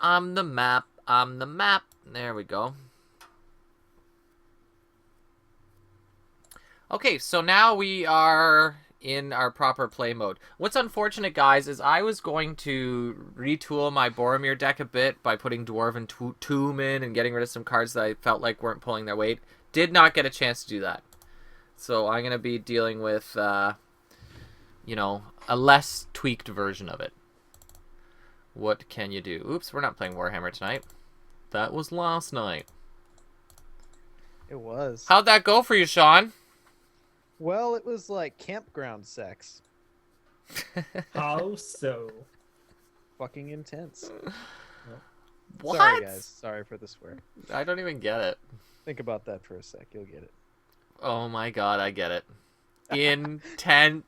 I'm the map. I'm the map. There we go. Okay, so now we are in our proper play mode. What's unfortunate, guys, is I was going to retool my Boromir deck a bit by putting Dwarven Tomb in and getting rid of some cards that I felt like weren't pulling their weight. Did not get a chance to do that. So I'm going to be dealing with, you know, a less tweaked version of it. What can you do? Oops, we're not playing Warhammer tonight. That was last night. It was. How'd that go for you, Sean? Well, it was like campground sex. How so? Fucking intense. What? Sorry, guys. Sorry for the swear. I don't even get it. Think about that for a sec. You'll get it. Oh my god, I get it. Intense.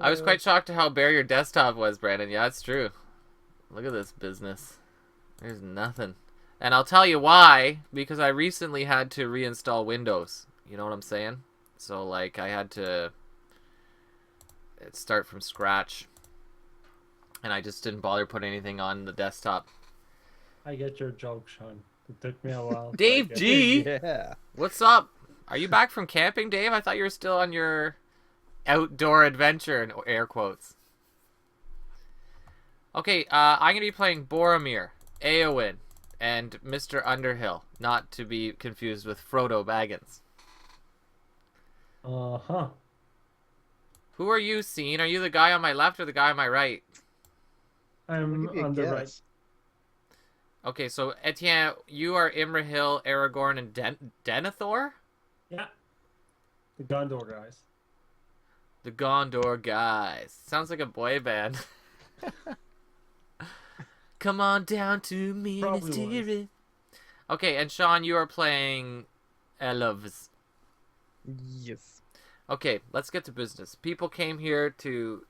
I was quite shocked at how bare your desktop was, Brandon. Yeah, it's true. Look at this business. There's nothing. And I'll tell you why. Because I recently had to reinstall Windows. You know what I'm saying? So, like, I had to start from scratch. And I just didn't bother putting anything on the desktop. I get your joke, Sean. It took me a while. Dave G! Yeah. What's up? Are you back from camping, Dave? I thought you were still on your outdoor adventure, in air quotes. Okay, I'm going to be playing Boromir, Eowyn, and Mr. Underhill, not to be confused with Frodo Baggins. Uh-huh. Who are you, Scene? Are you the guy on my left or the guy on my right? I'm Give you a on the right. guess. Okay, so Etienne, you are Imrahil, Aragorn, and Denethor? Yeah. The Gondor guys. The Gondor guys. Sounds like a boy band. Come on down to Minas Probably was. Tirith. Okay, and Sean, you are playing elves. Yes. Okay, let's get to business. People came here to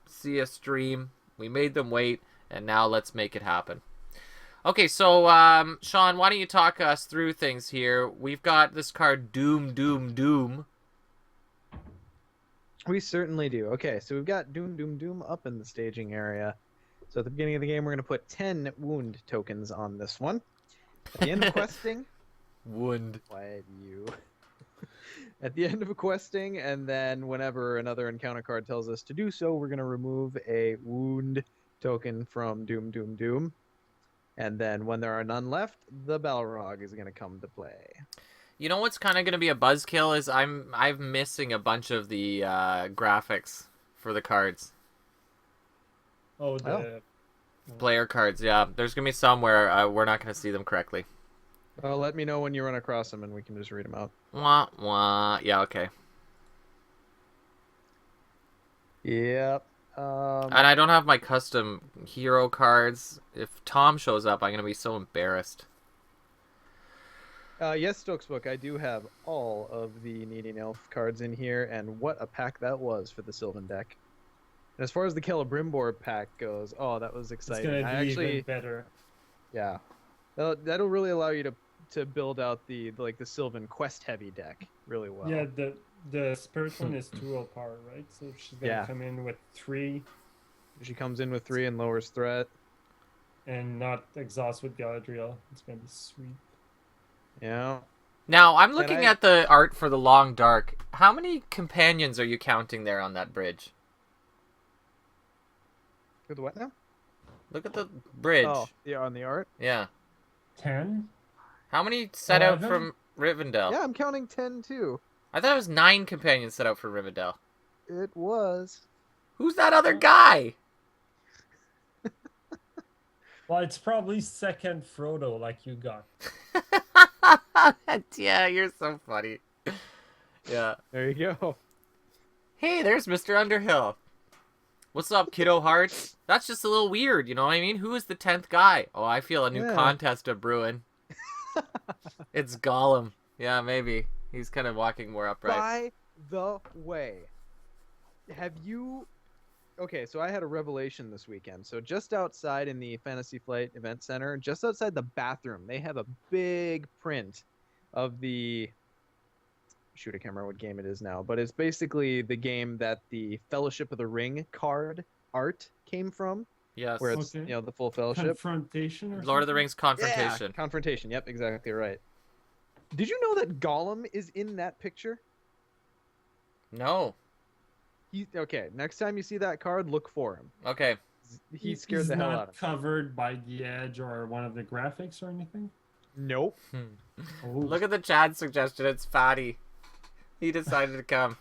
see us stream. We made them wait, and now let's make it happen. Okay, so Sean, why don't you talk us through things here? We've got this card Doom, Doom, Doom. We certainly do. Okay, so we've got Doom, Doom, Doom up in the staging area. So at the beginning of the game, we're going to put 10 wound tokens on this one. At the end of questing... Wound. Why you? At the end of a questing, and then whenever another encounter card tells us to do so, we're going to remove a wound token from Doom, Doom, Doom. And then when there are none left, the Balrog is going to come to play. You know what's kind of going to be a buzzkill is I'm missing a bunch of the graphics for the cards. Oh, the... Player cards, yeah. There's going to be some where we're not going to see them correctly. Let me know when you run across them, and we can just read them out. Wah, wah. Yeah, okay. Yep. And I don't have my custom hero cards. If Tom shows up, I'm going to be so embarrassed. Yes, Stokesbook, I do have all of the Needing Elf cards in here, and what a pack that was for the Sylvan deck. And as far as the Celebrimbor pack goes, oh, that was It's exciting. gonna be even better. Yeah. That'll really allow you to build out the Sylvan quest heavy deck really well. Yeah, the Spirit one is 2 power, right? So she's gonna come in with 3 She comes in with 3 and lowers threat. and not exhaust with Galadriel. It's gonna be sweet. Yeah. Now, I'm looking at the art for the Long Dark. How many companions are you counting there on that bridge? With what now? Look at the bridge. Oh, yeah, on the art? Yeah. 10? How many set out 11? from Rivendell? Yeah, I'm counting 10 too. I thought it was 9 companions set out for Rivendell. It was. Who's that other guy? Well, it's probably second Frodo like you got. Yeah, you're so funny. Yeah. There you go. Hey, there's Mr. Underhill. What's up, kiddo hearts? That's just a little weird, you know what I mean? Who is the 10th guy? Oh, I feel a new contest of brewing. It's Gollum. Yeah, maybe. He's kind of walking more upright. By the way, have you... Okay, so I had a revelation this weekend. So just outside in the Fantasy Flight Event Center, just outside the bathroom, they have a big print of the... Shoot, I can't remember what game it is now, but it's basically the game that the Fellowship of the Ring card art came from, Yes. where it's Okay. the full fellowship. Confrontation or Lord of the something? Rings Yeah, Confrontation. confrontation. Yep, exactly right. Did you know that Gollum is in that picture? No. Okay, next time you see that card, look for him. Okay. He scared He's the hell not out of me. covered by the edge or one of the graphics or anything? Nope. Oh. Look at the chat suggestion. It's Fatty. He decided to come.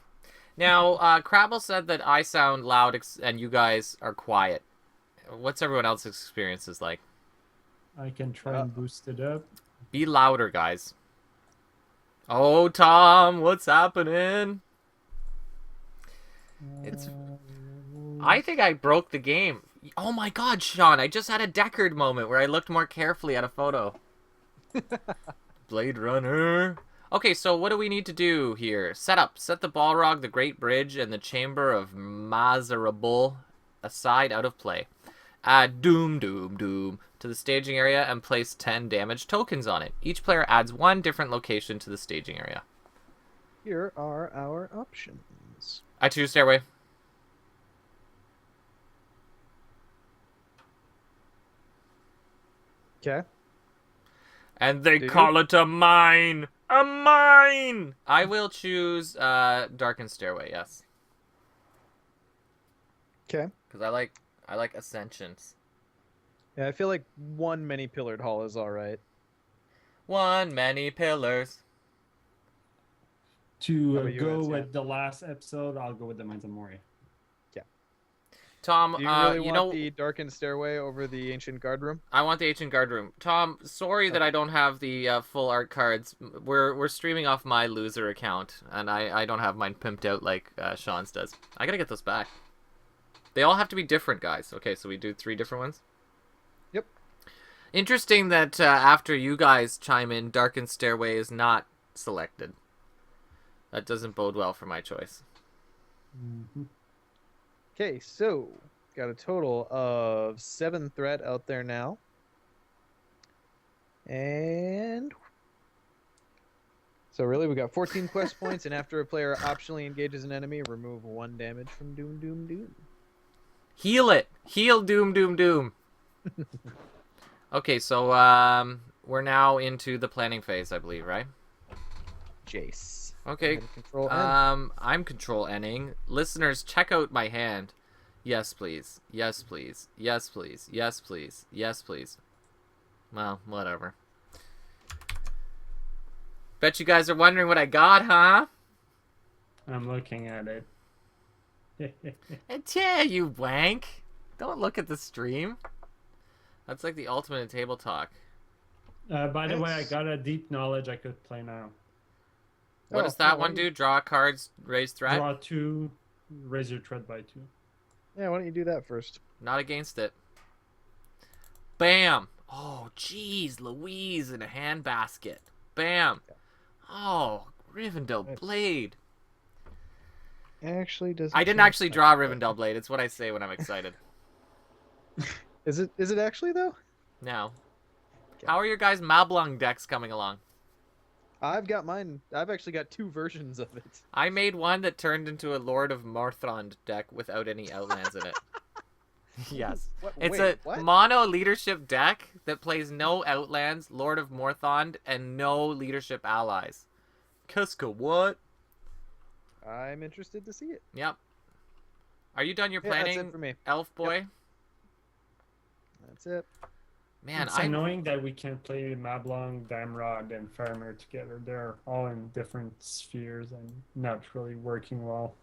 Now, Crabble said that I sound loud and you guys are quiet. What's everyone else's experiences like? I can try and boost it up. Be louder, guys. Oh, Tom, what's happening? It's. I think I broke the game. Oh my God, Sean! I just had a Deckard moment where I looked more carefully at a photo. Blade Runner. Okay, so what do we need to do here? Set the Balrog, the Great Bridge, and the Chamber of Mazarabul aside out of play. Add Doom to the staging area and place 10 damage tokens on it. Each player adds one different location to the staging area. Here are our options. I choose Stairway. Okay. And they Dude. call it a mine! A mine! I will choose Darkened Stairway, yes. Okay. Because I like Ascensions. Yeah, I feel like one many pillared hall is all right. One many pillars. To How about you, go Ed? with the last episode, I'll go with the Mines of Moria. Tom, Do you really you want know, the darkened stairway over the ancient guard room? I want the Ancient Guard Room. Tom, sorry that I don't have the full art cards. We're streaming off my loser account, and I don't have mine pimped out like Sean's does. I gotta get those back. They all have to be different, guys. Okay, so we do 3 different ones? Yep. Interesting that after you guys chime in, Darkened Stairway is not selected. That doesn't bode well for my choice. Mm-hmm. Okay, so got a total of 7 threat out there now. And so really we got 14 quest points, and after a player optionally engages an enemy, remove 1 damage from Doom. Heal it! Heal Doom. Okay, so we're now into the planning phase, I believe, right? Jace. Okay. Control N. I'm control N-ing. Listeners, check out my hand. Yes, please. Yes, please. Yes, please. Yes, please. Yes, please. Well, whatever. Bet you guys are wondering what I got, huh? I'm looking at it. Yeah, you wank. Don't look at the stream. That's like the ultimate in table talk. By the way, I got a deep knowledge I could play now. What does that one do? Draw cards, raise threat? Draw 2, raise your threat by 2. Yeah, why don't you do that first? Not against it. Bam! Oh, jeez, Louise in a handbasket. Bam! Oh, Rivendell Blade. Actually, does I didn't actually draw Rivendell Blade. It's what I say when I'm excited. Is it actually though? Now, how are your guys' Mablung decks coming along? I've got mine. I've actually got 2 versions of it. I made one that turned into a Lord of Morthrond deck without any outlands in it. Yes. It's a mono leadership deck that plays no outlands, Lord of Morthond, and no leadership allies. Kiska, what? I'm interested to see it. Yep. Are you done your Yeah, planning, that's it for me. Elf Boy? Yep. That's it. Man, It's annoying that we can't play Mablung, Damrod, and Faramir together. They're all in different spheres and not really working well.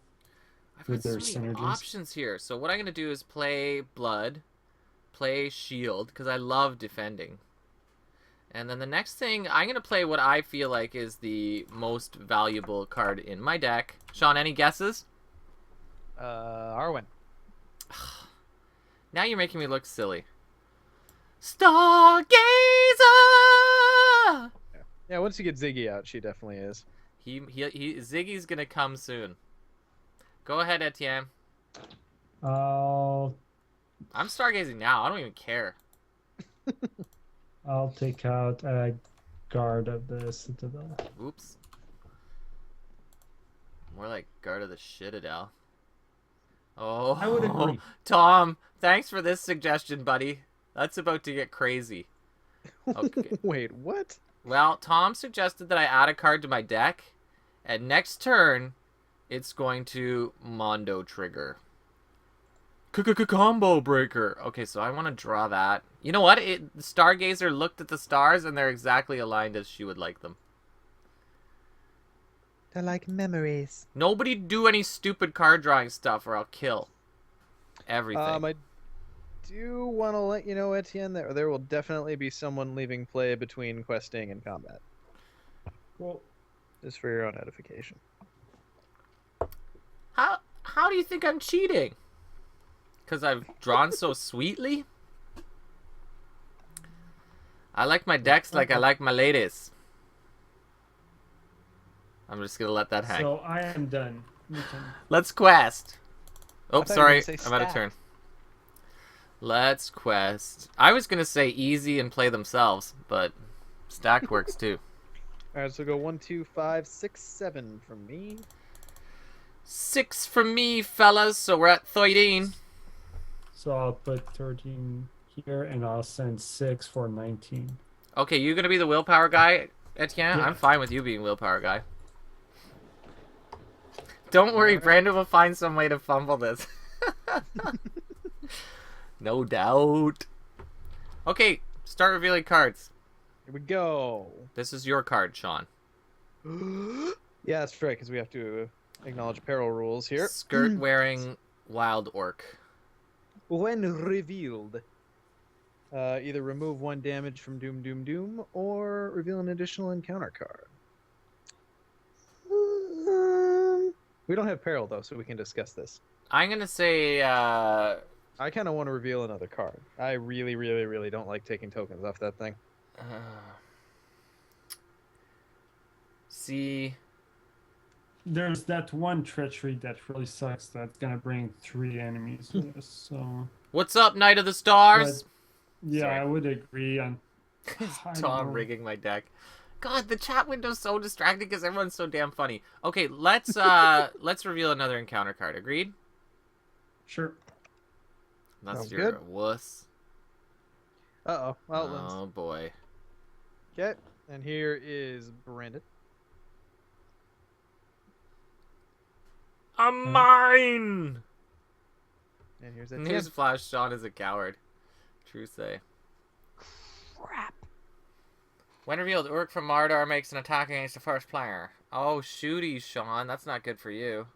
I've with got their so many synergies. options here. So what I'm going to do is play Blood, play Shield, because I love defending. And then the next thing, I'm going to play what I feel like is the most valuable card in my deck. Sean, any guesses? Arwen. Now you're making me look silly. Stargazer! Yeah, once you get Ziggy out, she definitely is. Ziggy's going to come soon. Go ahead, Etienne. I'll I'm stargazing now. I don't even care. take out a guard of the Citadel. Oops. More like Guard of the Shitadel. Oh, I would agree. Tom, thanks for this suggestion, buddy. That's about to get crazy. Okay. Wait, what? Well, Tom suggested that I add a card to my deck, and next turn, it's going to Mondo trigger. Combo breaker. Okay, so I want to draw that. You know what? Stargazer looked at the stars, and they're exactly aligned as she would like them. They're like memories. Nobody do any stupid card drawing stuff, or I'll kill everything. I do want to let you know, Etienne, that there will definitely be someone leaving play between questing and combat. Well, Just for your own edification. How do you think I'm cheating? Because I've drawn so sweetly? I like my decks like I like my ladies. I'm just gonna let that hang. so I am done. Let's quest. Oh, I thought you were sorry. gonna say I'm out of stack. turn. Let's quest. I was gonna say easy and play themselves, but stacked works too. All right, so go 1, 2, 5, 6, 7 from me. 6 from me, fellas. So we're at 13. So I'll put 13 here, and I'll send 6 for 19. Okay, you gonna be the willpower guy, Etienne? Yeah. I'm fine with you being willpower guy. Don't worry, Alright. Brandon will find some way to fumble this. No doubt. Okay, start revealing cards. Here we go. This is your card, Sean. Yeah, that's right, because we have to acknowledge peril rules here. Skirt wearing wild orc. When revealed, either remove 1 damage from Doom Doom Doom or reveal an additional encounter card. We don't have peril though, so we can discuss this. I'm gonna say I kind of want to reveal another card. I really, really, really don't like taking tokens off that thing. see. There's that one treachery that really sucks. That's gonna bring 3 enemies with us. So What's up, Knight of the Stars? yeah, Sorry. I would agree on. I Tom don't know. rigging my deck. God, the chat window's so distracting because everyone's so damn funny. Okay, let's reveal another encounter card. Agreed? Sure. That's Sounds your good. wuss. Uh-oh. Outlands. Oh boy. Okay. And here is Brandon. A mine! And here's that. Newsflash, Sean is a coward. True say. Crap. When revealed, Urk from Mardar makes an attack against the first player. Oh, shooty, Sean. That's not good for you.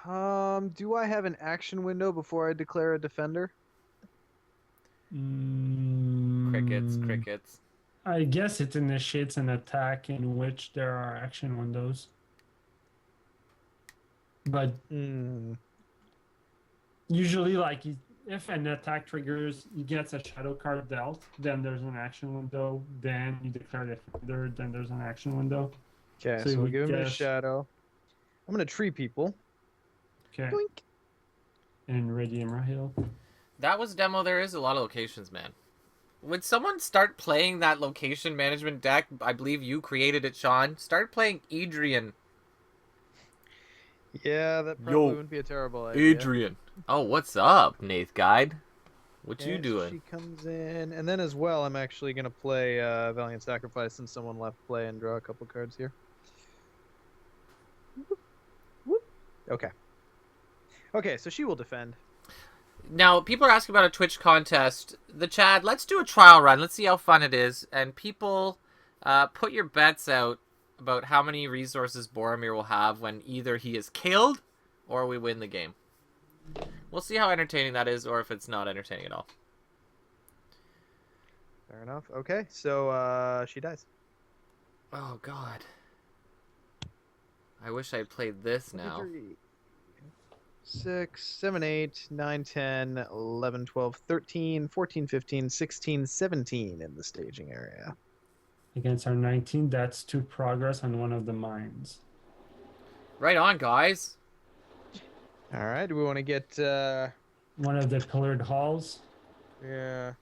Do I have an action window before I declare a defender? Crickets, crickets. I guess it initiates an attack in which there are action windows. But usually, like, if an attack triggers, he gets a shadow card dealt, then there's an action window, then you declare defender, then there's an action window. Okay, So so we'll we give him a guess- shadow. I'm gonna tree people. Okay. Doink. And Redeem Rahil. That was demo. There is a lot of locations, man. Would someone start playing that location management deck? I believe you created it, Sean. Start playing Adrian. Yeah, that probably Yo, wouldn't be a terrible idea. Adrian. Oh, what's up, Nath Guide? What you Yeah, doing? She comes in, and then as well, I'm actually gonna play Valiant Sacrifice since someone left play and draw a couple cards here. Whoop, whoop. Okay. Okay, so she will defend. Now, people are asking about a Twitch contest. The chat, let's do a trial run. Let's see how fun it is. And people, put your bets out about how many resources Boromir will have when either he is killed or we win the game. We'll see how entertaining that is, or if it's not entertaining at all. Fair enough. Okay, so she dies. Oh, God. I wish I had played this now. 6, 7, 8, 9, 10, 11, 12, 13, 14, 15, 16, 17 in the staging area. Against our 19, that's 2 progress on one of the mines. Right on, guys. All right, do we want to get One of the pillared halls. yeah.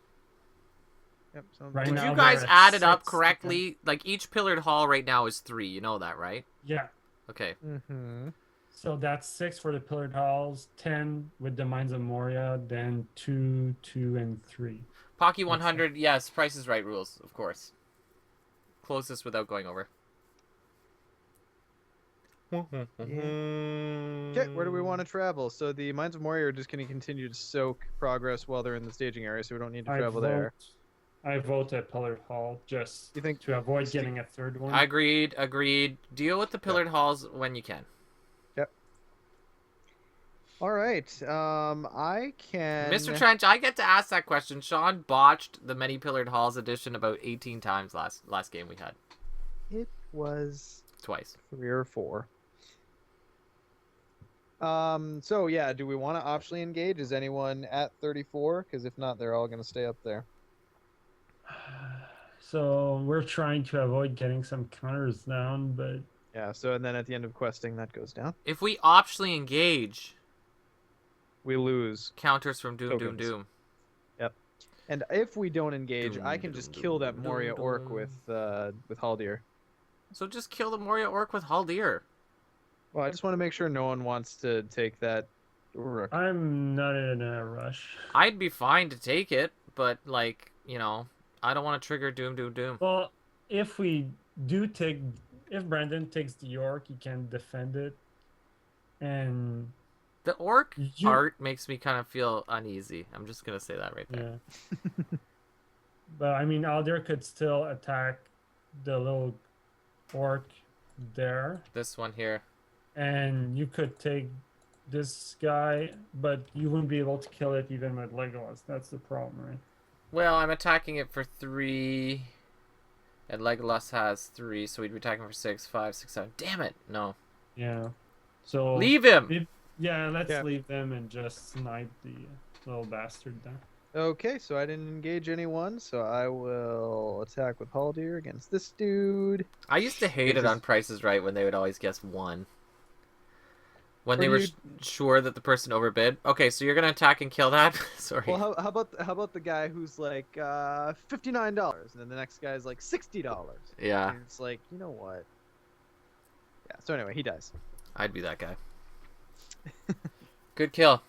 Yep, sounds Right Did now you they're guys at add it up 6, correctly? Like, each pillared hall right now is 3. You know that, right? Yeah. Okay. Mm-hmm. So that's 6 for the pillared halls, 10 with the Mines of Moria, then 2, 2, and 3. Pocky That's 100, yes, Price is Right rules, of course. Closest without going over. Okay, where do we want to travel? So the Mines of Moria are just going to continue to soak progress while they're in the staging area, so we don't need to I travel vote. there. I vote a pillared hall just You think to avoid getting a third one. Agreed, agreed. Deal with the pillared halls when you can. Yep. All right. I can. Mr. Trench, I get to ask that question. Sean botched the many pillared halls edition about 18 times last game we had. It was Twice. 3 or 4. So yeah, do we want to optionally engage? Is anyone at 34? Because if not, they're all going to stay up there. So we're trying to avoid getting some counters down, but Yeah. So and then at the end of questing, that goes down. If we optionally engage, We lose. counters from Doom, Tokens. Doom, Doom. And if we don't engage, Doom, I can doom, just doom, kill that doom, Moria doom, Orc doom. with Haldir. So just kill the Moria Orc with Haldir. Well, I just want to make sure no one wants to take that Uruk. I'm not in a rush. I'd be fine to take it, but, like, you know, I don't want to trigger Doom, Doom, Doom. Well, if we do take, if Brandon takes the York, he can defend it, and The Orc you, art makes me kind of feel uneasy. I'm just going to say that right there. yeah. But I mean, Aldir could still attack the little orc there, This one here. and you could take this guy, but you wouldn't be able to kill it even with Legolas. That's the problem, right? Well, I'm attacking it for 3. And Legolas has 3, so we'd be attacking for 6, 5, 6, 7. Damn it! No. Yeah. So Leave him! yeah, let's Yeah. leave them and just snipe the little bastard there. Okay, so I didn't engage anyone, so I will attack with Haldir against this dude. I used to hate Which it on is- Price is Right when they would always guess 1. When Or they were you- sure that the person overbid. Okay, so you're gonna attack and kill that? Sorry. Well, how about the guy who's like $59, and then the next guy's like $60. Yeah, And it's like, you know what? Yeah. So anyway, he dies. I'd be that guy. Good kill.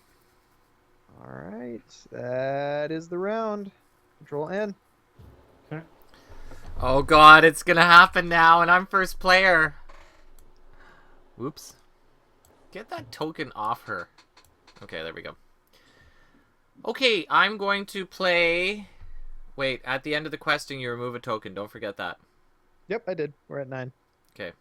All right, that is the round. Control N. Okay. Oh god, it's gonna happen now, and I'm first player. Whoops. Get that token off her. Okay, there we go. Okay, I'm going to play... Wait, at the end of the questing, you remove a token. Don't forget that. Yep, I did. We're at 9. Okay.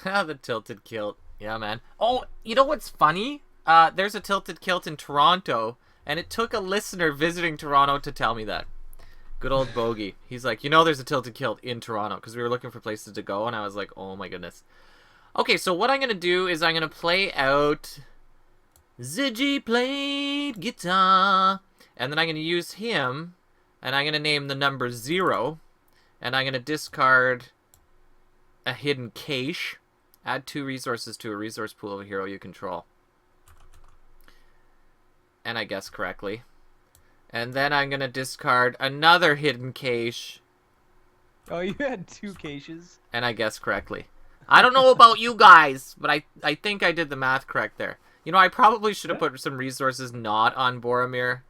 The tilted kilt. Yeah, man. Oh, you know what's funny? There's a tilted kilt in Toronto, and it took a listener visiting Toronto to tell me that. Good old Bogey. He's like, you know there's a tilted kilt in Toronto, because we were looking for places to go, and I was like, oh my goodness. Okay, so what I'm going to do is I'm going to play out Ziggy played guitar, and then I'm going to use him, and I'm going to name the number 0, and I'm going to discard a hidden cache. Add 2 resources to a resource pool of a hero you control. And I guess correctly. And then I'm going to discard another hidden cache. Oh, you had 2 caches? And I guess correctly. I don't know about you guys, but I think I did the math correct there. You know, I probably should have put some resources not on Boromir.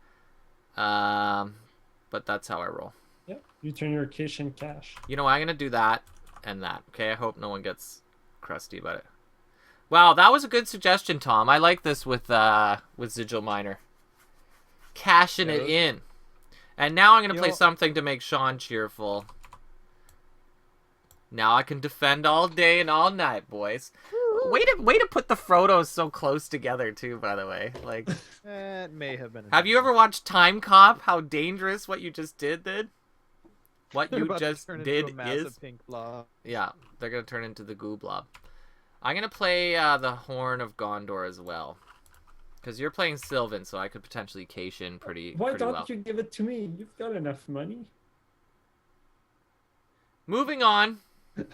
But that's how I roll. Yep. You turn your cash in cash. You know, I'm going to do that and that. Okay, I hope no one gets crusty about it. Wow, that was a good suggestion, Tom. I like this with Sigil Miner. Cashing it in. And now I'm going to play something to make Sean cheerful. Now I can defend all day and all night, boys. Way to put the Frodos so close together, too, by the way. Like, It may have been. have you ever watched Time Cop? How dangerous what you just did, then? What They're you about to just turn into did a massive is... pink blob. Yeah, they're going to turn into the goo blob. I'm going to play the Horn of Gondor as well. Because you're playing Sylvan, so I could potentially cash in pretty Why don't well. you give it to me? You've got enough money. Moving on. Did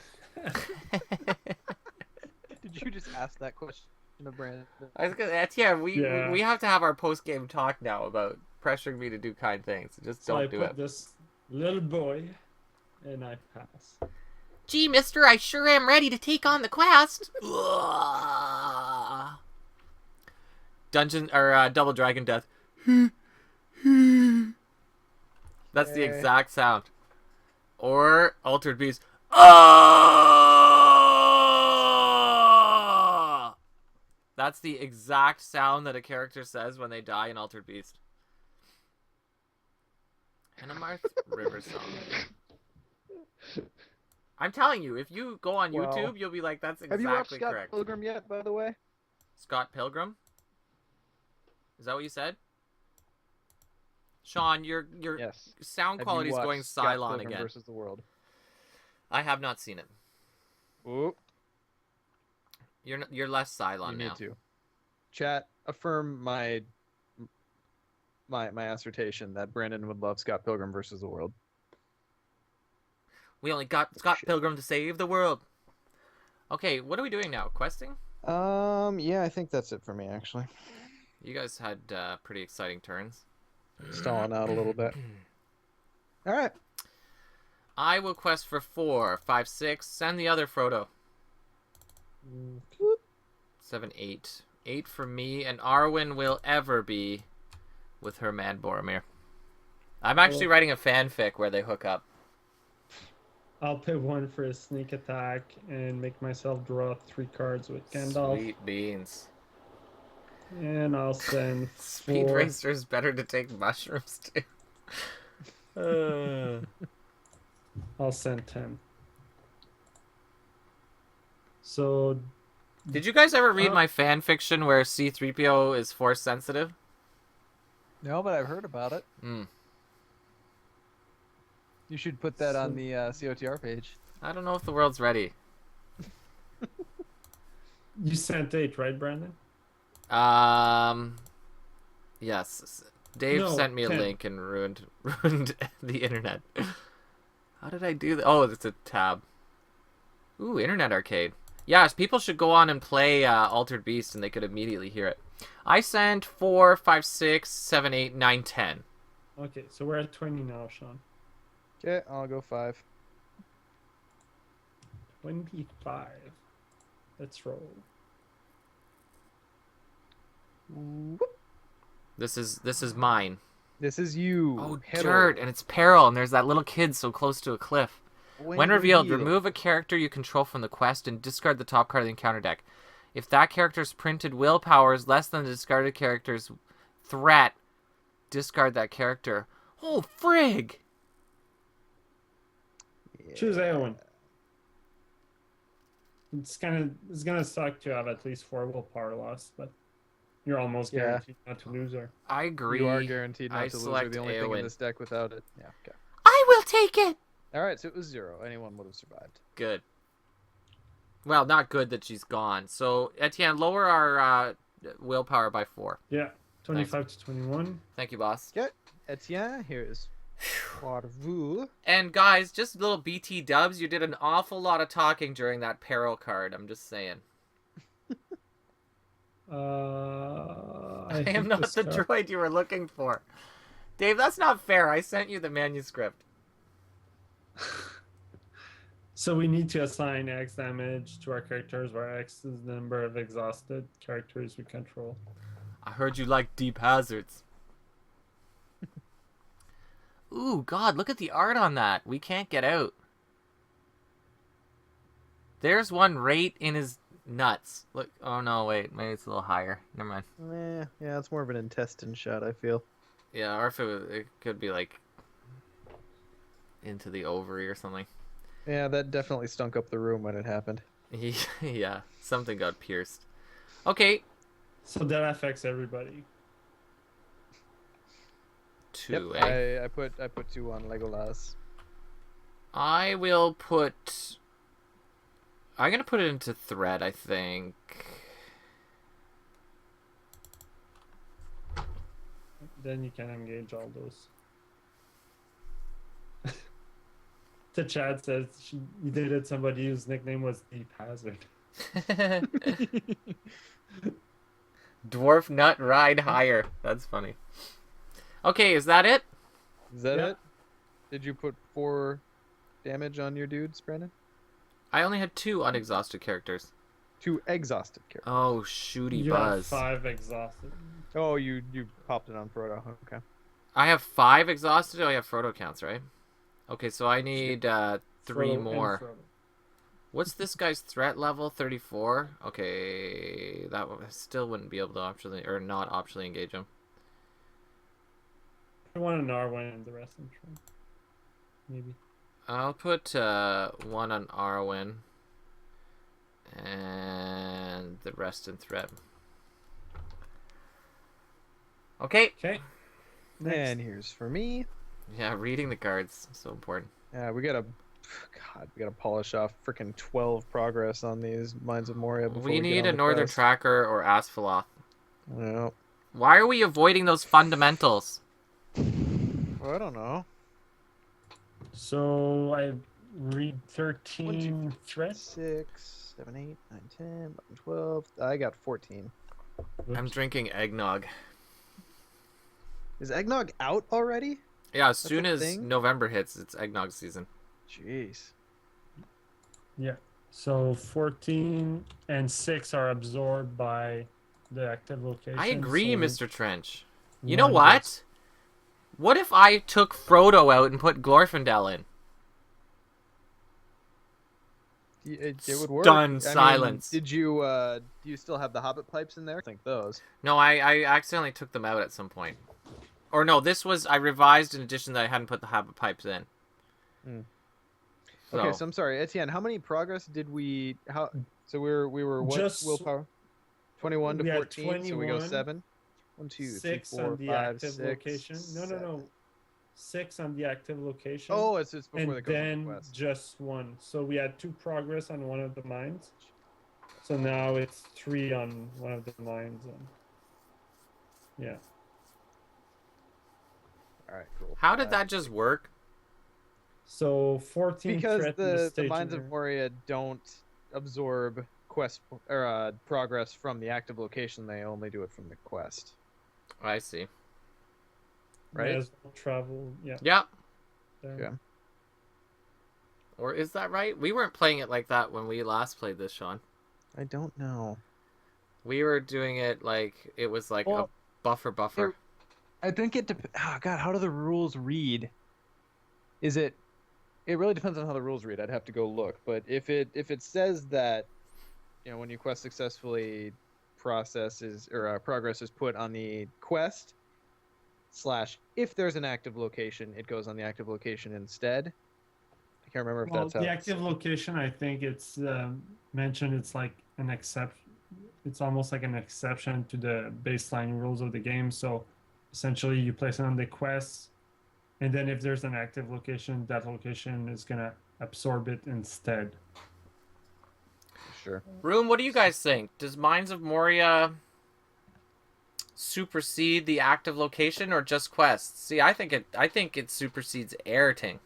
you just ask that question of Brandon? I was gonna, we have to have our post-game talk now about pressuring me to do kind things. Just So don't I do put it. this little boy, and I pass. Gee, mister, I sure am ready to take on the quest. Dungeon or Double Dragon Death. That's the exact sound. Or Altered Beast. That's the exact sound that a character says when they die in Altered Beast. Hanamarth River Song. I'm telling you, if you go on Well, YouTube, you'll be like, that's Have you watched exactly Scott correct. Pilgrim yet, by the way? Scott Pilgrim? Is that what you said? Sean, your Yes. sound Have quality you is watched going Scott Cylon Pilgrim again. versus the World? I have not seen it. Ooh, You're less Cylon you now. need to. Chat, affirm my assertion that Brandon would love Scott Pilgrim versus the World. We only got Scott Shit. Pilgrim to save the world. Okay, what are we doing now? Questing? Yeah, I think that's it for me, actually. You guys had pretty exciting turns. Stalling out a little bit. All right. I will quest for 4, 5, 6. Send the other Frodo. 7, 8. 8 for me, and Arwen will ever be with her man Boromir. I'm actually writing a fanfic where they hook up. I'll pay 1 for a sneak attack and make myself draw 3 cards with Gandalf. Sweet beans. And I'll send Speed 4. Racer is better to take mushrooms too. I'll send 10. So, Did you guys ever read my fan fiction where C-3PO is force sensitive? No, but I've heard about it. You should put that on the COTR page. I don't know if the world's ready. you sent 8, right, Brandon? Yes. Dave No, sent me a 10. link and ruined the internet. How did I do that? Oh, it's a tab. Ooh, Internet Arcade. Yes, people should go on and play Altered Beast and they could immediately hear it. I sent 4, 5, 6, 7, 8, 9, 10. Okay, so we're at 20 now, Sean. Okay, I'll go 5. 25. Let's roll. This is mine. This is you. Oh, Hello. dirt, and it's peril, and there's that little kid so close to a cliff. When revealed, remove a character you control from the quest and discard the top card of the encounter deck. If that character's printed willpower is less than the discarded character's threat, discard that character. Oh, frig! Yeah. Choose Eowyn. It's gonna suck to have at least 4 willpower loss, but you're almost guaranteed not to lose her. I agree. You are guaranteed not I to lose her. select The only thing Eowyn. in this deck without it. Yeah, okay. I will take it! All right, so it was 0. Anyone would have survived. Good. Well, not good that she's gone. So, Etienne, lower our willpower by 4. Yeah, 25 to 21. Thank you, boss. Okay, Etienne, here is for vous. And guys, just little BT dubs, you did an awful lot of talking during that peril card. I'm just saying. I am not the droid you were looking for. Dave, that's not fair. I sent you the manuscript. So we need to assign X damage to our characters, where X is the number of exhausted characters we control. I heard you like deep hazards. Ooh, God, look at the art on that. We can't get out. There's one right in his nuts. Look. Oh, no, wait. Maybe it's a little higher. Never mind. Yeah, it's more of an intestine shot, I feel. Yeah, or if it could be, like, into the ovary or something. Yeah, that definitely stunk up the room when it happened. Yeah, something got pierced. Okay. So that affects everybody. 2, Yep, eh? I put 2 on Legolas. I will put... I'm going to put it into thread, I think. Then you can engage all those. The chat says you dated somebody whose nickname was Deep Hazard. Dwarf nut ride higher. That's funny. Okay, is that it? Is that Yeah. it? Did you put 4 damage on your dudes, Brandon? I only had 2 unexhausted characters. 2 exhausted characters. Oh, shooty You have buzz. 5 exhausted. Oh, you popped it on Frodo. Okay. I have 5 exhausted. Oh, yeah, Frodo counts, right? Okay, so I need 3 Frodo and more. Frodo. What's this guy's threat level? 34. Okay, still wouldn't be able to optionally or not optionally engage him. I want an Arwen and the rest in Tron. Maybe. I'll put 1 on Arwen and the rest in threat. Okay. Okay. And here's for me. Yeah, reading the cards is so important. We gotta polish off freaking 12 progress on these Mines of Moria before We we need get a on the Northern quest. Tracker or Asphaleth. Well, Why are we avoiding those fundamentals? I don't know. So I read 13 threats. 6, 7, 8, 9, 10, 11, 12. I got 14. I'm drinking eggnog. Is eggnog out already? Yeah, as soon a as thing? November hits, it's eggnog season. Jeez. Yeah. So 14 and 6 are absorbed by the active location. I agree, so Mr. Trench. You know one what? gets- What if I took Frodo out and put Glorfindel in? It would work. Stunned silence. Did you do you still have the Hobbit pipes in there? I think those. No, I accidentally took them out at some point. Or no, this was I revised an edition that I hadn't put the habit pipes in. Hmm. So, Okay, so I'm sorry, Etienne. How many progress did we? So we were what Just- willpower? 21 to we had 14. So we go 21, 7. 1, 2, 3, 6 4, on the 5, active 6, location. No. 7. 6 on the active location. Oh, it's before and they go on then the quest. just 1. So we had 2 progress on one of the mines. So now it's 3 on one of the mines. And yeah. All right, cool. how did that just work? So 14 Because threat the Mines of stationary. Moria don't absorb quest or progress from the active location. They only do it from the quest. I see. Right? There's no travel. Yeah. Yeah. there. Yeah. Or is that right? We weren't playing it like that when we last played this, Sean. I don't know. We were doing it like it was like a Well, buffer. I think it depends. Oh God, how do the rules read? Is it? It really depends on how the rules read. I'd have to go look. But if it says that, when you quest successfully, progress is put on the quest / if there's an active location, it goes on the active location instead. I can't remember if Well, that's how the active location, I think it's mentioned. It's like an exception. It's almost like an exception to the baseline rules of the game. So essentially, you place it on the quest, and then if there's an active location, that location is gonna absorb it instead. Sure. Room, what do you guys think? Does Mines of Moria supersede the active location or just quests? See, I think it supersedes everything.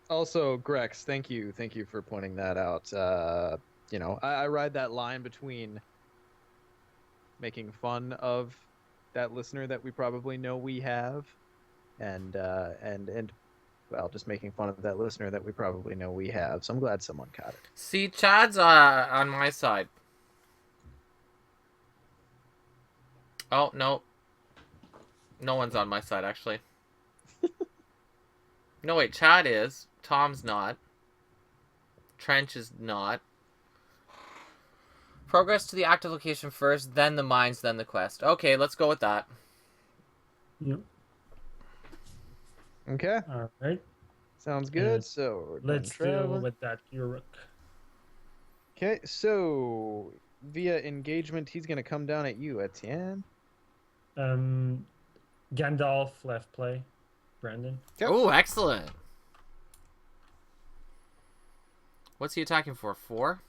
Also, Grex, thank you for pointing that out. I ride that line between making fun of that listener that we probably know we have, and well, just making fun of that listener that we probably know we have. So I'm glad someone caught it. See, Chad's on my side. Oh, no. No one's on my side, actually. No, wait, Chad is. Tom's not. Trench is not. Progress to the active location first, then the mines, then the quest. Okay, let's go with that. Yep. Okay, All right. sounds good. So we're done Let's deal traveling. with that Uruk. Okay, so via engagement, he's gonna come down at you, Etienne. Gandalf left play. Brandon. Yep. Oh, excellent. What's he attacking for? 4?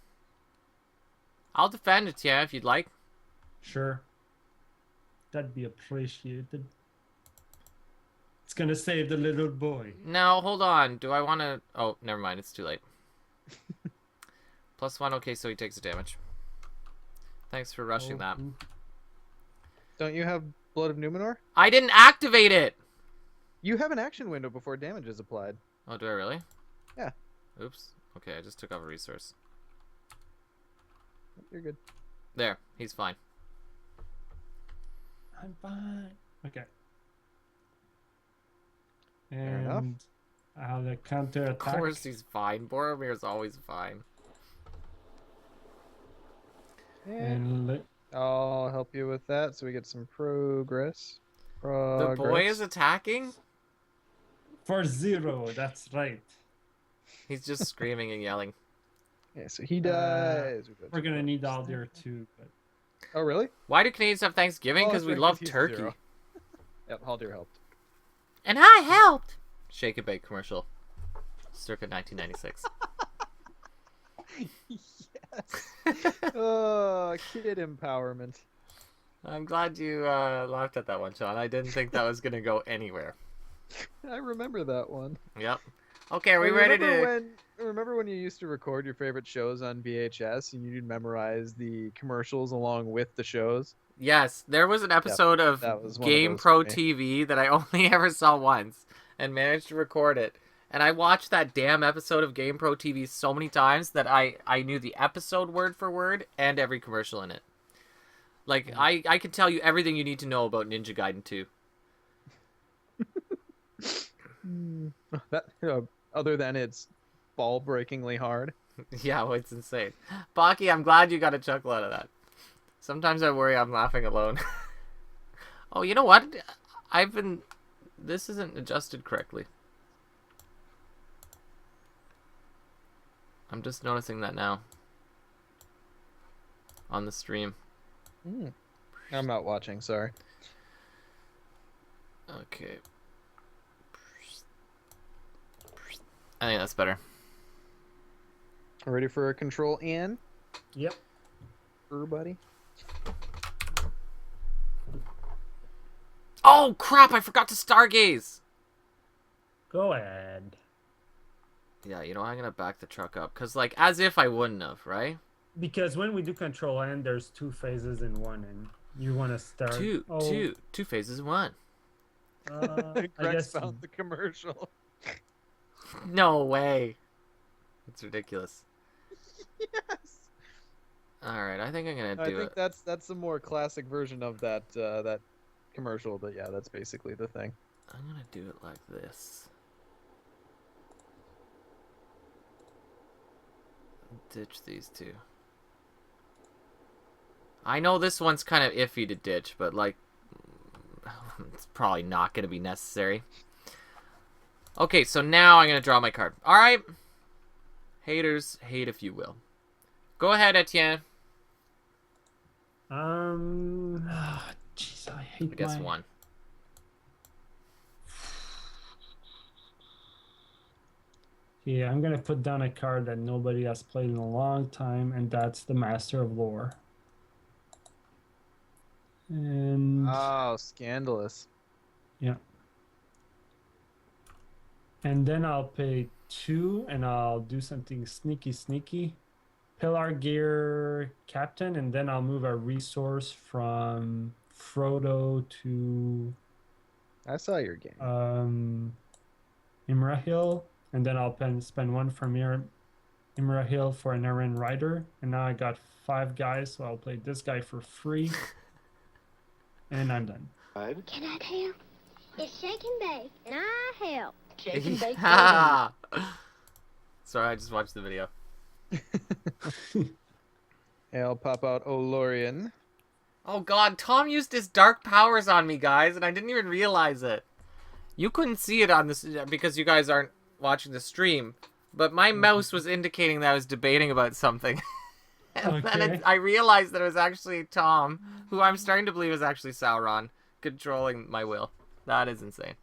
I'll defend it, yeah, if you'd like. Sure. That'd be appreciated. It's gonna save the little boy. No, hold on. Do I want to... Oh, never mind. It's too late. +1. Okay, so he takes a damage. Thanks for rushing that. Don't you have Blood of Numenor? I didn't activate it! You have an action window before damage is applied. Oh, do I really? Yeah. Oops. Okay, I just took off a resource. You're good. There, he's fine. I'm fine. Okay. Fair enough. And I have the counter Of attack. course he's fine. Boromir's always fine. And And I'll help you with that so we get some progress. The boy is attacking? for 0, that's right. He's just screaming and yelling. Yeah, so he dies. We're gonna need Aldir too, but Oh, really? Why do Canadians have Thanksgiving? Oh, Because that's we right, love 'cause he's turkey. 0. Yep, Haldir helped. And I helped! Shake and Bake commercial. Circa 1996. Yes. Oh, kid empowerment. I'm glad you laughed at that one, Sean. I didn't think that was going to go anywhere. I remember that one. Yep. Okay, are we ready to... Remember when you used to record your favorite shows on VHS and you'd memorize the commercials along with the shows? Yes, there was an episode of that was one of Game those Pro for me. TV that I only ever saw once and managed to record it. And I watched that damn episode of Game Pro TV so many times that I knew the episode word for word and every commercial in it. Like, I can tell you everything you need to know about Ninja Gaiden 2. That, other than it's ball-breakingly hard. Yeah, well, it's insane. Baki, I'm glad you got a chuckle out of that. Sometimes I worry I'm laughing alone. Oh, you know what? This isn't adjusted correctly. I'm just noticing that now. On the stream. I'm not watching, sorry. Okay. I think that's better. Ready for a control in? yep. Buddy. Oh, crap! I forgot to stargaze! Go ahead. Yeah, you know, I'm gonna back the truck up. Because, like, as if I wouldn't have, right? Because when we do control N, there's 2 phases in one, and you want to start. Two phases in one. I Greg guess. found the commercial. No way. It's ridiculous. Yes. Alright, I think I'm gonna I do think it. that's a more classic version of that commercial, but yeah, that's basically the thing. I'm gonna do it like this. Ditch these two. I know this one's kind of iffy to ditch, but like, it's probably not gonna be necessary. Okay, so now I'm gonna draw my card. Alright. Haters, hate if you will. Go ahead, Etienne. Jeez, I hate I guess my... one. Yeah, I'm gonna put down a card that nobody has played in a long time, and that's the Master of Lore. And Oh, scandalous. yeah. And then I'll pay 2, and I'll do something sneaky. Pillar Gear Captain, and then I'll move a resource from Frodo to I saw your game. Imrahil, and then I'll spend 1 from Imrahil for an Eren Rider, and now I got 5 guys, so I'll play this guy for free, and I'm done. Can I help? It's shake and bake, and I help. Shake and bake. Ha! Sorry, I just watched the video. Hey, I'll pop out Olorian. Oh god, Tom used his dark powers on me, guys, and I didn't even realize it. You couldn't see it on this because you guys aren't watching the stream, but my mouse was indicating that I was debating about something. And then I realized that it was actually Tom, who I'm starting to believe is actually Sauron, controlling my will. That is insane.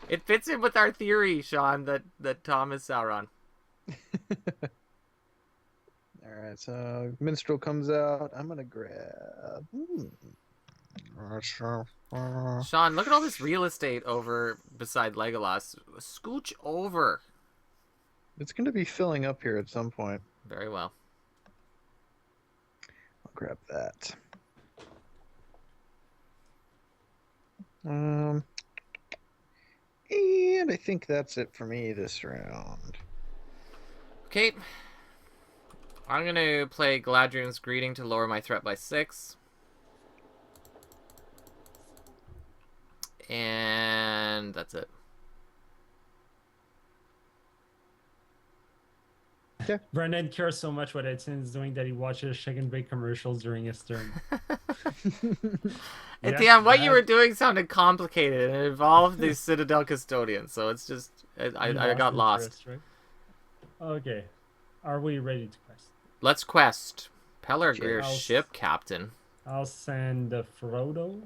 It fits in with our theory, Sean, that Tom is Sauron. Alright, so Minstrel comes out. I'm gonna grab. Sean, look at all this real estate over beside Legolas. Scooch over. It's gonna be filling up here at some point. Very well. I'll grab that. And I think that's it for me this round. Okay. I'm going to play Galadriel's Greeting to lower my threat by 6. And that's it. Brendan cares so much what Edson is doing that he watches Shake and Bake commercials during his turn. And Yeah, damn, what you that- were doing sounded complicated, and it involved the Citadel Custodian, so it's just... I got lost. interest, right? Okay. Are we ready to quest? Let's quest. Pelargir, I'll- ship captain. I'll send Frodo.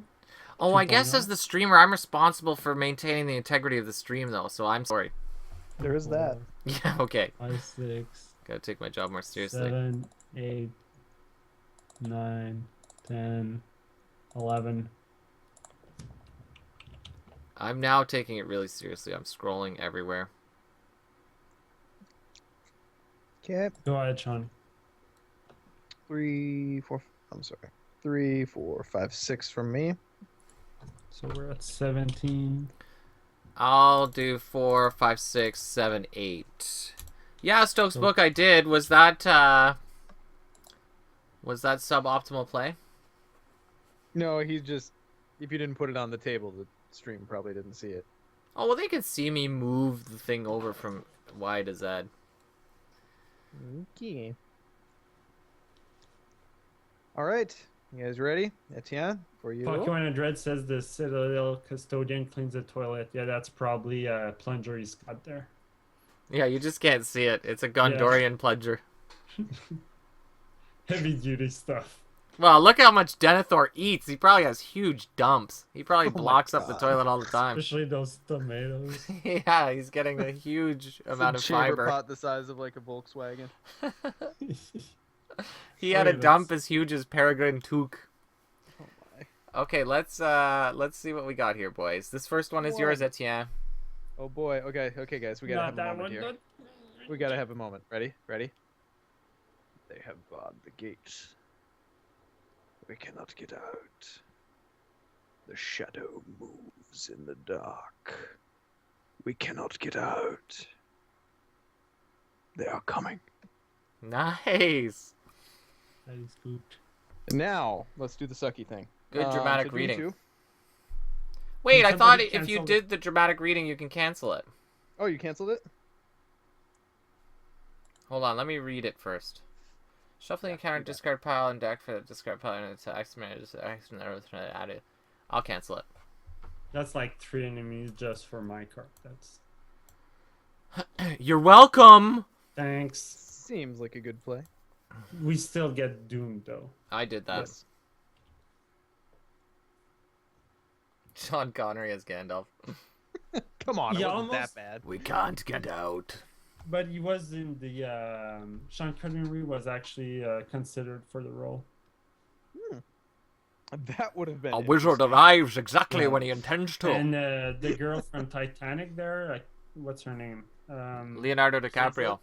Oh, I guess 2.0. as the streamer, I'm responsible for maintaining the integrity of the stream, though, so I'm sorry. There is that. Yeah, okay. 5, 6, Gotta take my job more seriously. 7, 8, 9, 10, 11. I'm now taking it really seriously. I'm scrolling everywhere. Okay. Go ahead, Sean. 3, 4. I'm sorry. 3, 4, 5, 6 from me. So we're at 17. I'll do 4, 5, 6, 7, 8. Yeah, Stokes' So- book I did. Was that suboptimal play? No, he's just. If you didn't put it on the table, the stream probably didn't see it. Oh, well, they could see me move the thing over from Y to Z. Okay. All right. You guys ready? Etienne, for you. Pokemon Dread says the Citadel Custodian cleans the toilet. Yeah, that's probably a plunger he's got there. Yeah, you just can't see it. It's a Gondorian plunger. Heavy duty stuff. Well, look how much Denethor eats. He probably has huge dumps. He probably my blocks up the God. toilet all the time. Especially those tomatoes. Yeah, he's getting a huge amount of chamber fiber. pot the size of like a Volkswagen. He had a Okay, dump that's- as huge as Peregrine Took. Oh my. Okay, let's see what we got here, boys. This first one is yours, One. Etienne. Oh boy. Okay, guys, we gotta Not have a that moment one. here. Not... We gotta have a moment. Ready? They have barred the gates. We cannot get out. The shadow moves in the dark. We cannot get out. They are coming. Nice. That is good. Now, let's do the sucky thing. Good dramatic so Doom reading. 2. Wait, I Can thought somebody if you cancel did the dramatic reading, you can cancel it. Oh, you canceled it? Hold on, let me read it first. Shuffling encounter, discard pile, and deck for the discard pile, and it's added. I'll cancel it. That's like 3 enemies just for my card. That's You're welcome! thanks. Seems like a good play. We still get doomed though. I did that. Yes. Sean Connery as Gandalf. Come on, it Yeah, wasn't almost. that bad. We can't get out. But he was in the Sean Connery was actually considered for the role. That would have been A wizard interesting. arrives exactly Yeah. when he intends to. And the girl from Titanic there, what's her name? Leonardo DiCaprio.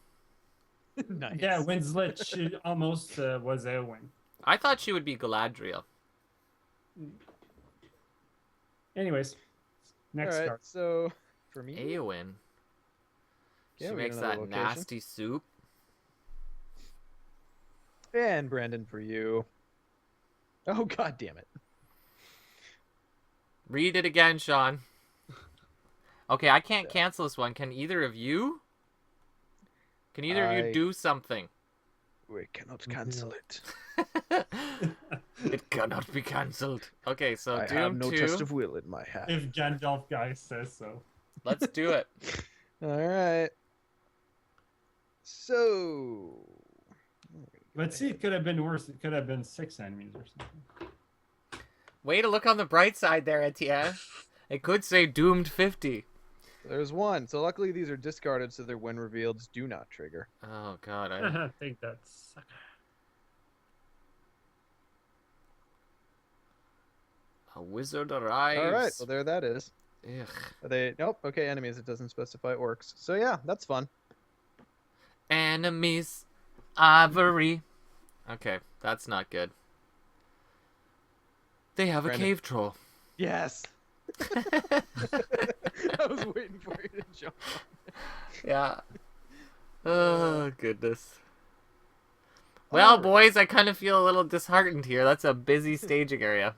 Nice. Yeah, Winslet. She almost was Eowyn. I thought she would be Galadriel. Anyways, All next right, card. so for me, Eowyn. Yeah, She we got makes another that location. nasty soup. and Brandon for you. Oh god damn it! Read it again, Sean. Okay, I can't cancel this one. Can either of you? Can either of you I- do something? We cannot cancel it. It cannot be cancelled. Okay, so I Doom have no 2. test of will in my hat. If Gandalf guy says so. Let's do it. All right. So. Let's see, it could have been worse. It could have been 6 enemies or something. Way to look on the bright side there, Etienne. It could say Doomed 50. There's one. So luckily these are discarded, so they're when revealed do not trigger. Oh god, I Take that, sucker. a wizard arrives. All right. Well, there that is. Ugh. Are they? Nope. Okay, enemies. It doesn't specify orcs. So yeah, that's fun. Enemies, ivory. Okay, that's not good. They have a Brandon. cave troll. Yes. I was waiting for you to jump. Yeah. Oh, goodness. Well, Alright. boys, I kind of feel a little disheartened here. That's a busy staging area.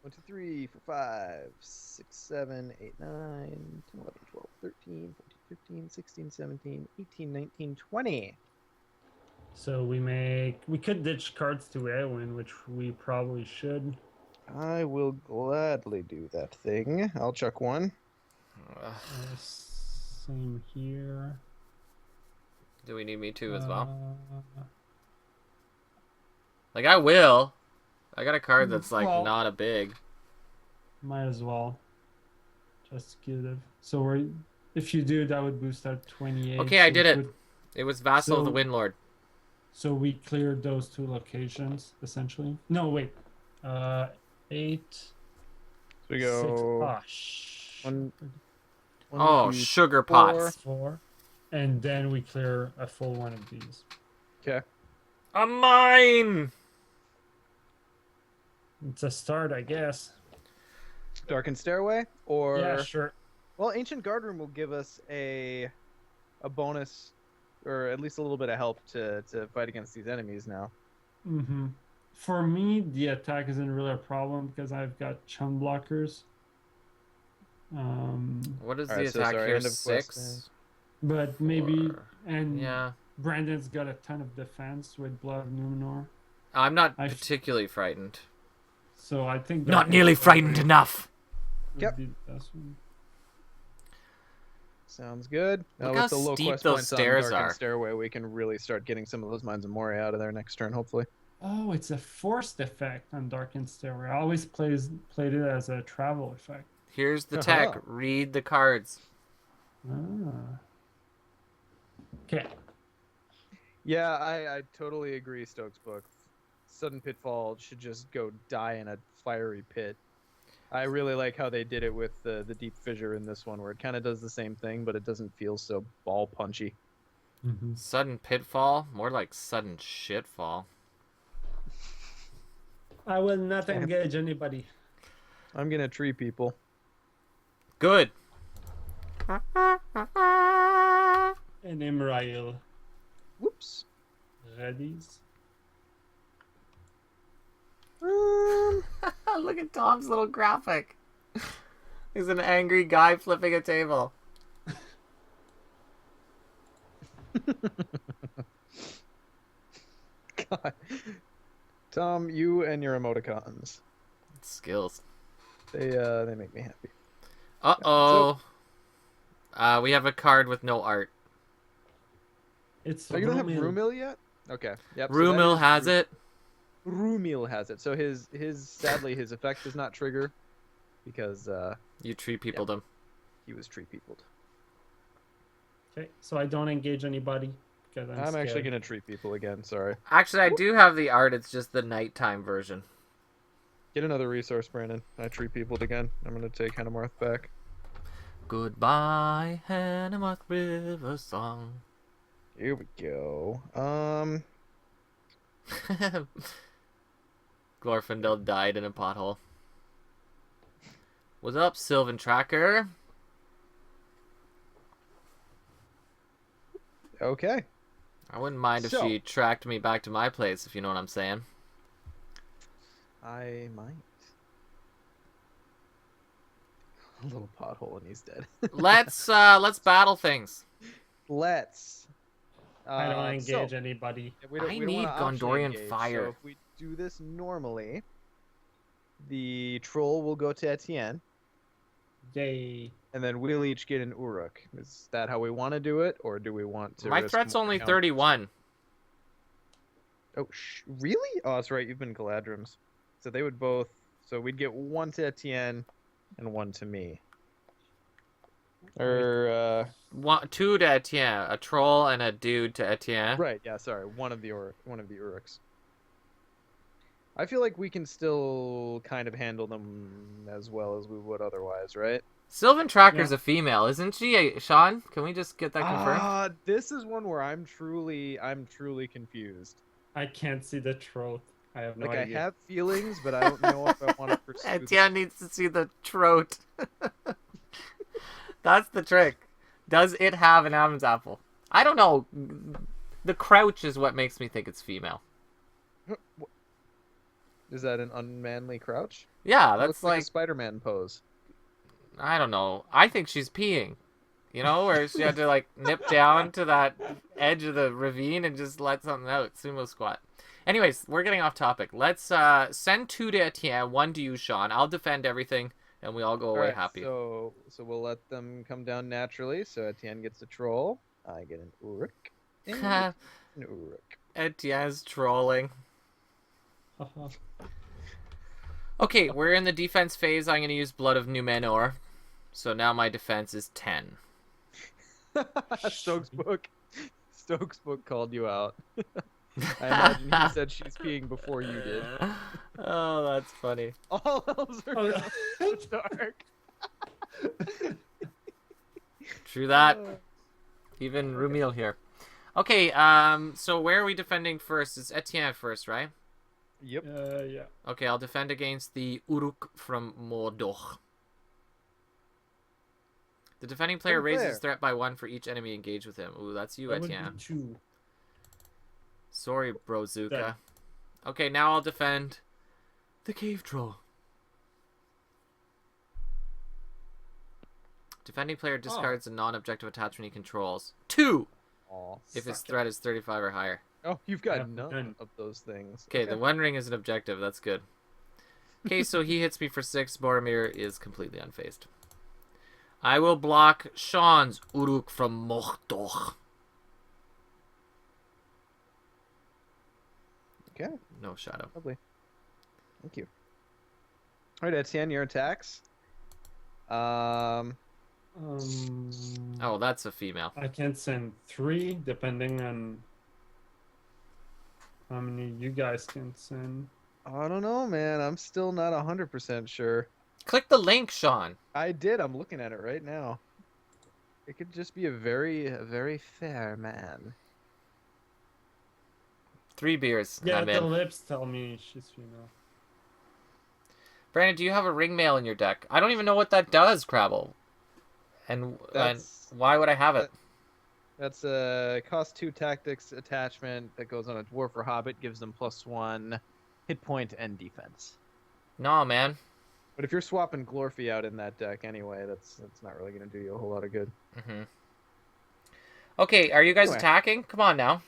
1, 2, 3, 4, 5, 6, 7, 8, 9, 10, 11, 12, 13, 14, 15, 16, 17, 18, 19, 20. So we could ditch cards to Airwind, which we probably should. I will gladly do that thing. I'll chuck one. Same here. Do we need me to as well? Uh, Like, I will. I got a card that's, like, Well- not a big. Might as well. Just give it. So we're if you do, that would boost at 28. Okay, I so did we it. could- It was Vassal of the So- Windlord. So we cleared those two locations essentially. No, wait. 8. So we 6. go Ah, one, Oh, two, sugar four. pots. 4. And then we clear a full one of these. Okay. A mine! It's a start, I guess. Darkened Stairway, or Yeah, sure. well, Ancient Guard Room will give us a bonus, or at least a little bit of help to fight against these enemies now. Mm-hmm. For me, the attack isn't really a problem because I've got chum blockers. What is Alright, the so attack sorry, here? end of quest 6? But maybe, Four. and Yeah. Brandon's got a ton of defense with Blood of Numenor. I'm not I- particularly frightened. So I think Not that nearly is frightened enough. would Yep. be the best one. Sounds good. Look With how the low steep quest those points stairs on Darkened are. Stairway, we can really start getting some of those Mines of Moria out of there next turn, hopefully. Oh, it's a forced effect on Darkened Stairway. I always played it as a travel effect. Here's the Uh-huh. tech. Read the cards. Ah. Okay. Yeah, I totally agree, Stokes' book. Sudden Pitfall should just go die in a fiery pit. I really like how they did it with the Deep Fissure in this one, where it kind of does the same thing, but it doesn't feel so ball punchy. Mm-hmm. Sudden pitfall? More like sudden shitfall. I will not engage anybody. I'm gonna tree people. Good. And Imrail. Whoops. Readies. Look at Tom's little graphic. He's an angry guy flipping a table. God. Tom, you and your emoticons. Skills. They make me happy. Uh-oh. We have a card with no art. It's So you don't have Rumil. Rumil yet? Okay. Yep. so that Rumil is has it. Rumil has it. So his sadly his effect does not trigger because You tree peopled him. he was tree peopled. Okay, so I don't engage anybody because I'm actually gonna treat people again. Sorry. Actually, I do have the art. It's just the nighttime version. Get another resource, Brandon. I tree peopled again. I'm gonna take Hanemarth back. Goodbye, Hanemarth River Song. Here we go. Glorfindel died in a pothole. What's up, Sylvan Tracker? Okay. I wouldn't mind if So- she tracked me back to my place, if you know what I'm saying. I might. A little pothole and he's dead. Let's battle things. Let's. I don't engage so, anybody. we I we need wanna option Gondorian engage, fire. So if we do this normally, the troll will go to Etienne, Yay. and then we'll each get an Uruk. Is that how we want to do it, or do we want to? My risk threat's more only counters? 31. Oh, really? Oh, that's right. You've been Galadrims. So they would both. So we'd get one to Etienne, and one to me. Or Two to Etienne. A troll and a dude to Etienne. right? Yeah. Sorry. One of the Uruks. I feel like we can still kind of handle them as well as we would otherwise, right? Sylvan Tracker's Yeah. a female, isn't she? Sean, can we just get that confirmed? This is one where I'm truly confused. I can't see the throat. I have no Like idea. I have feelings, but I don't know if I want to pursue them. Etienne needs to see the throat. That's the trick. Does it have an Adam's apple? I don't know. The crouch is what makes me think it's female. Is that an unmanly crouch? Yeah, It that's looks like a like, Spider-Man pose. I don't know. I think she's peeing. You know, where she had to like nip down to that edge of the ravine and just let something out. Sumo squat. Anyways, we're getting off topic. Let's send 2 to Etienne, 1 to you, Sean. I'll defend everything, and we all go away happy. So we'll let them come down naturally. So Etienne gets a troll. I get an Uruk. And you get an Uruk. Etienne's trolling. Haha. Okay, we're in the defense phase. I'm going to use Blood of Numenor. So now my defense is 10. Stokes book called you out. I imagine he said she's peeing before you did. Oh, that's funny. All elves are Oh, so dark. True that. Even Rumil here. Okay, so where are we defending first? It's Etienne first, right? Yep. Yeah. Okay, I'll defend against the Uruk from Mordor. The defending player Good raises player. threat by 1 for each enemy engaged with him. Ooh, that's you, That would be Etienne. 2. Sorry, Brozuka. That- Okay, now I'll defend the cave troll. Defending player discards a non-objective attachment he controls. 2! Aw. If his Suck it. threat is 35 or higher. Oh, you've got Yeah, none none. of those things. Okay, the One Ring is an objective. That's good. Okay, so he hits me for 6. Boromir is completely unfazed. I will block Sean's Uruk from Mordor. Okay, No shadow. lovely. Thank you. All right, Etienne, your attacks. Oh, that's a female. I can send 3 depending on how many you guys can send. I don't know, man. I'm still not 100% sure. Click the link, Sean. I did. I'm looking at it right now. It could just be a very fair man. 3 beers. And Yeah, I'm the in. lips tell me she's female. Brandon, do you have a ring mail in your deck? I don't even know what that does, Crabble. And That's why would I have it? that's a cost 2 tactics attachment that goes on a dwarf or hobbit, gives them +1 hit point and defense. No, man. But if you're swapping Glorfy out in that deck anyway, that's not really gonna do you a whole lot of good. Mm-hmm. Okay, are you guys Anyway. attacking? Come on now.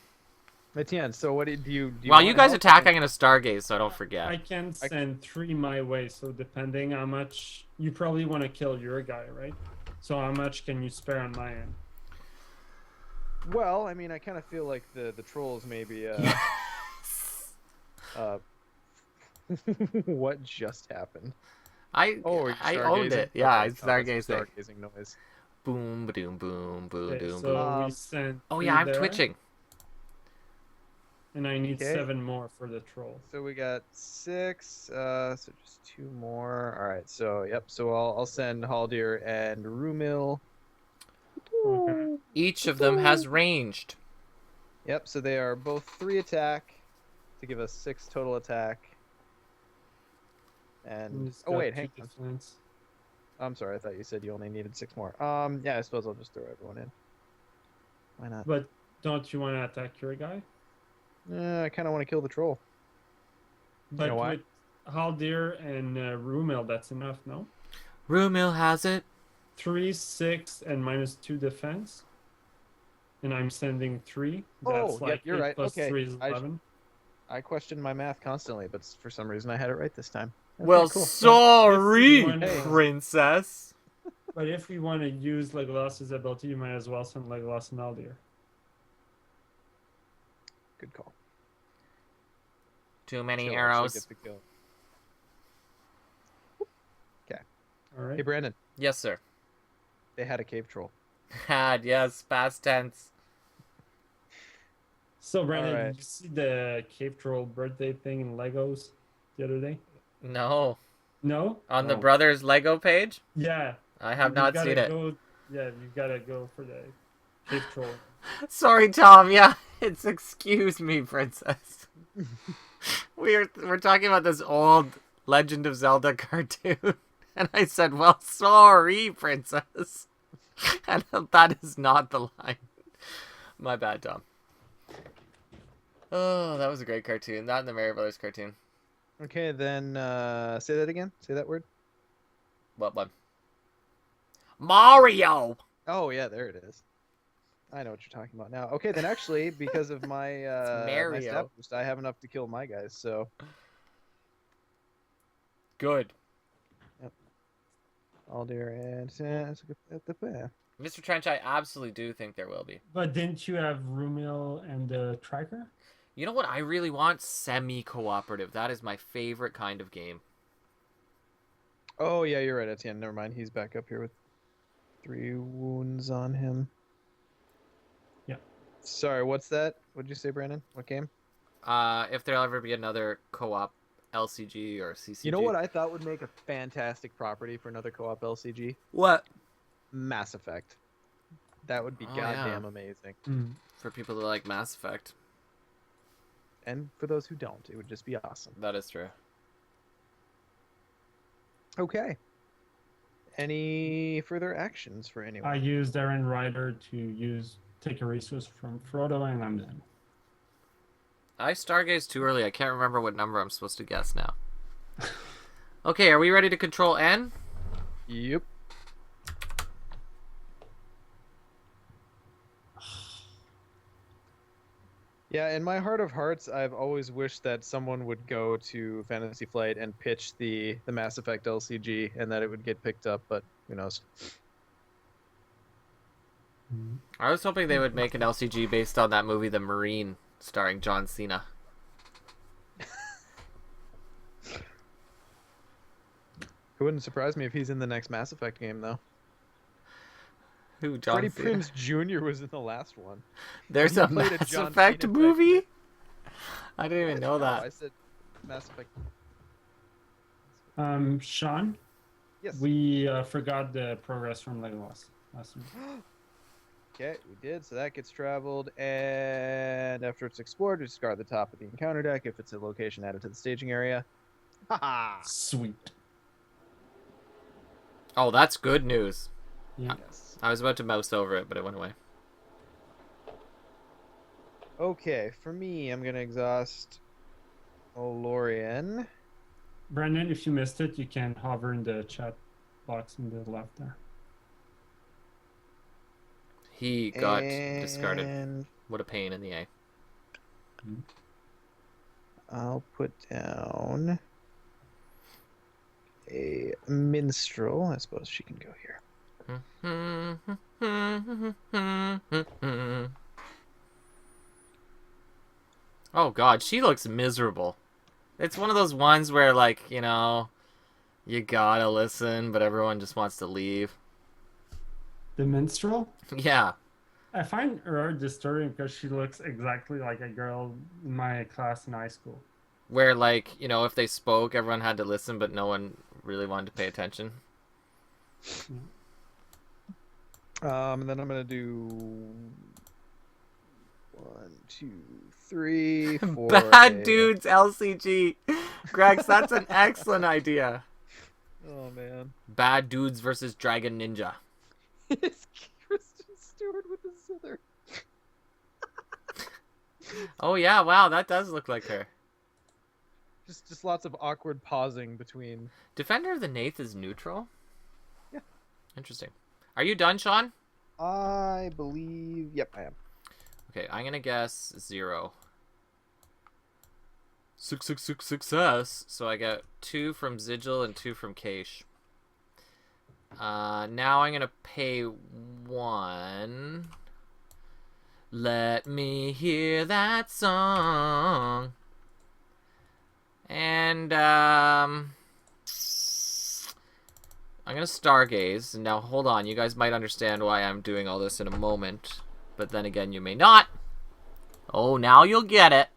Etienne, so what do you While want you guys help? attack, I'm gonna stargaze, so I don't forget. I can send 3 my way, so depending how much you probably want to kill your guy, right? So how much can you spare on my end? Well, I mean, I kind of feel like the trolls maybe. What just happened? I you're I owned stargazing? it. Yeah, I Okay, no, that's a stargazing. stargazing noise. Boom, ba-doom, boom, boom, Okay, doom, so boom. we send. Oh 3 yeah, I'm there, twitching. And I need Okay. 7 more for the troll. So we got 6. So just 2 more. All right. So yep. So I'll send Haldir and Rumil. Okay. Each of them has ranged. Yep. So they are both 3 attack to give us 6 total attack. And It's oh got wait, 2 hang on. defense. I'm sorry. I thought you said you only needed 6 more. Yeah. I suppose I'll just throw everyone in. Why not? But don't you want to attack your guy? I kind of want to kill the troll. But know why? with Haldir and Rumil, that's enough, no? Rumil has it. 3, 6, and -2 defense. And I'm sending 3. Oh, That's yep, like you're 8 right. plus Okay, 3 is I- 11. I question my math constantly, but for some reason I had it right this time. Okay, Well, cool. sorry, If you wanna- princess. But if we want to use Legolas's ability, you might as well send Legolas and Haldir. Good call. Too many She'll actually arrows. get the kill. All right. Hey, Brandon, Yes, sir. they had a cave troll. Had, yes, past tense. So, Brandon, Alright. did you see the Cave Troll birthday thing in Legos the other day? No. No? On the No. Brothers Lego page? Yeah. I have You not gotta seen it. go, yeah, you gotta go for the Cave Troll. Sorry, Tom. Yeah, it's excuse me, princess. we're talking about this old Legend of Zelda cartoon, and I said, "Well, sorry, princess," and that is not the line. My bad, Tom. Oh, that was a great cartoon. That and the Mario Brothers cartoon. Okay, then say that again. Say that word. What one? Mario! Oh yeah, there it is. I know what you're talking about now. Okay, then actually, because of my my stat Mario. boost, I have enough to kill my guys. So Good. Aldir and Mr. Trench, I absolutely do think there will be. But didn't you have Rumil and the Tracker? You know what I really want? Semi-cooperative. That is my favorite kind of game. Oh yeah, you're right, Etienne. Never mind. He's back up here with 3 wounds on him. Yeah. Sorry, what's that? What'd you say, Brandon? What game? If there'll ever be another co-op LCG or CCG. You know what I thought would make a fantastic property for another co-op LCG? What? Mass Effect. That would be Oh, goddamn yeah. amazing. For people that like Mass Effect. And for those who don't, it would just be awesome. That is true. Okay. Any further actions for anyone? I used Aaron Ryder to take a resource from Frodo, and I'm done. I stargazed too early. I can't remember what number I'm supposed to guess now. Okay, are we ready to control N? Yep. Yeah, in my heart of hearts, I've always wished that someone would go to Fantasy Flight and pitch the Mass Effect LCG and that it would get picked up, but who knows? I was hoping they would make an LCG based on that movie The Marine, starring John Cena. It wouldn't surprise me if he's in the next Mass Effect game, though. Who, John Freddie Cena? Prinze Jr. was in the last one. There's He a played a Mass John Effect Cena type. movie? I didn't even know No, I that. said Mass Effect. Sean, Yes. we forgot the progress from Legolas last week. Okay, we did. So that gets traveled, and after it's explored, we discard the top of the encounter deck if it's a location added to the staging area. Haha. Sweet. Oh, that's good news. Yeah. Yes. I was about to mouse over it, but it went away. Okay, for me, I'm gonna exhaust Olorian. Brandon, if you missed it, you can hover in the chat box in the left there. He got discarded. And What a pain in the A. I'll put down a minstrel. I suppose she can go here. Oh god, she looks miserable. It's one of those ones where, like, you know, you gotta listen, but everyone just wants to leave. The minstrel? Yeah. I find her disturbing because she looks exactly like a girl in my class in high school. Where, like, you know, if they spoke, everyone had to listen, but no one really wanted to pay attention. And then I'm gonna do 1, 2, 3, 4. Bad Dudes LCG. Grex, that's an excellent idea. Oh man. Bad Dudes versus Dragon Ninja. It's Kristen Stewart with the zither. Oh yeah, wow, that does look like her. Just lots of awkward pausing between. Defender of the Nath is neutral? Yeah. Interesting. Are you done, Sean? I believe. Yep, I am. Okay, I'm gonna guess 0. Success. So I get 2 from Zigil and 2 from Keish. Now I'm gonna pay 1. Let me hear that song. And I'm gonna stargaze. Now hold on, you guys might understand why I'm doing all this in a moment, but then again you may not. Oh, now you'll get it.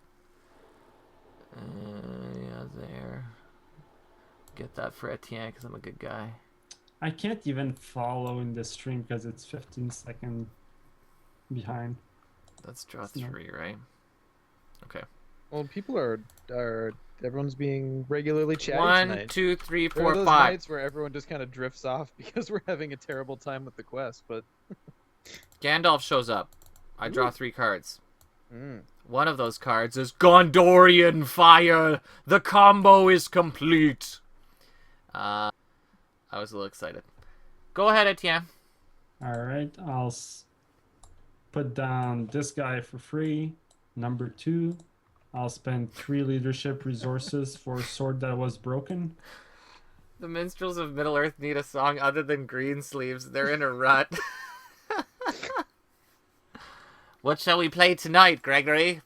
Yeah, there. Get that for Etienne because I'm a good guy. I can't even follow in the stream because it's 15 seconds behind. Let's draw It's not- 3, right? Okay. Well, people are everyone's being regularly chatty 1, tonight. 2, 3, There are 4, those 5. nights where everyone just kind of drifts off because we're having a terrible time with the quest, but Gandalf shows up. I draw 3 cards. Mm. One of those cards is Gondorian Fire. The combo is complete. I was a little excited. Go ahead, Etienne. All right, I'll put down this guy for free. Number 2. I'll spend 3 leadership resources for a sword that was broken. The minstrels of Middle Earth need a song other than Green Sleeves. They're in a rut. What shall we play tonight, Gregory?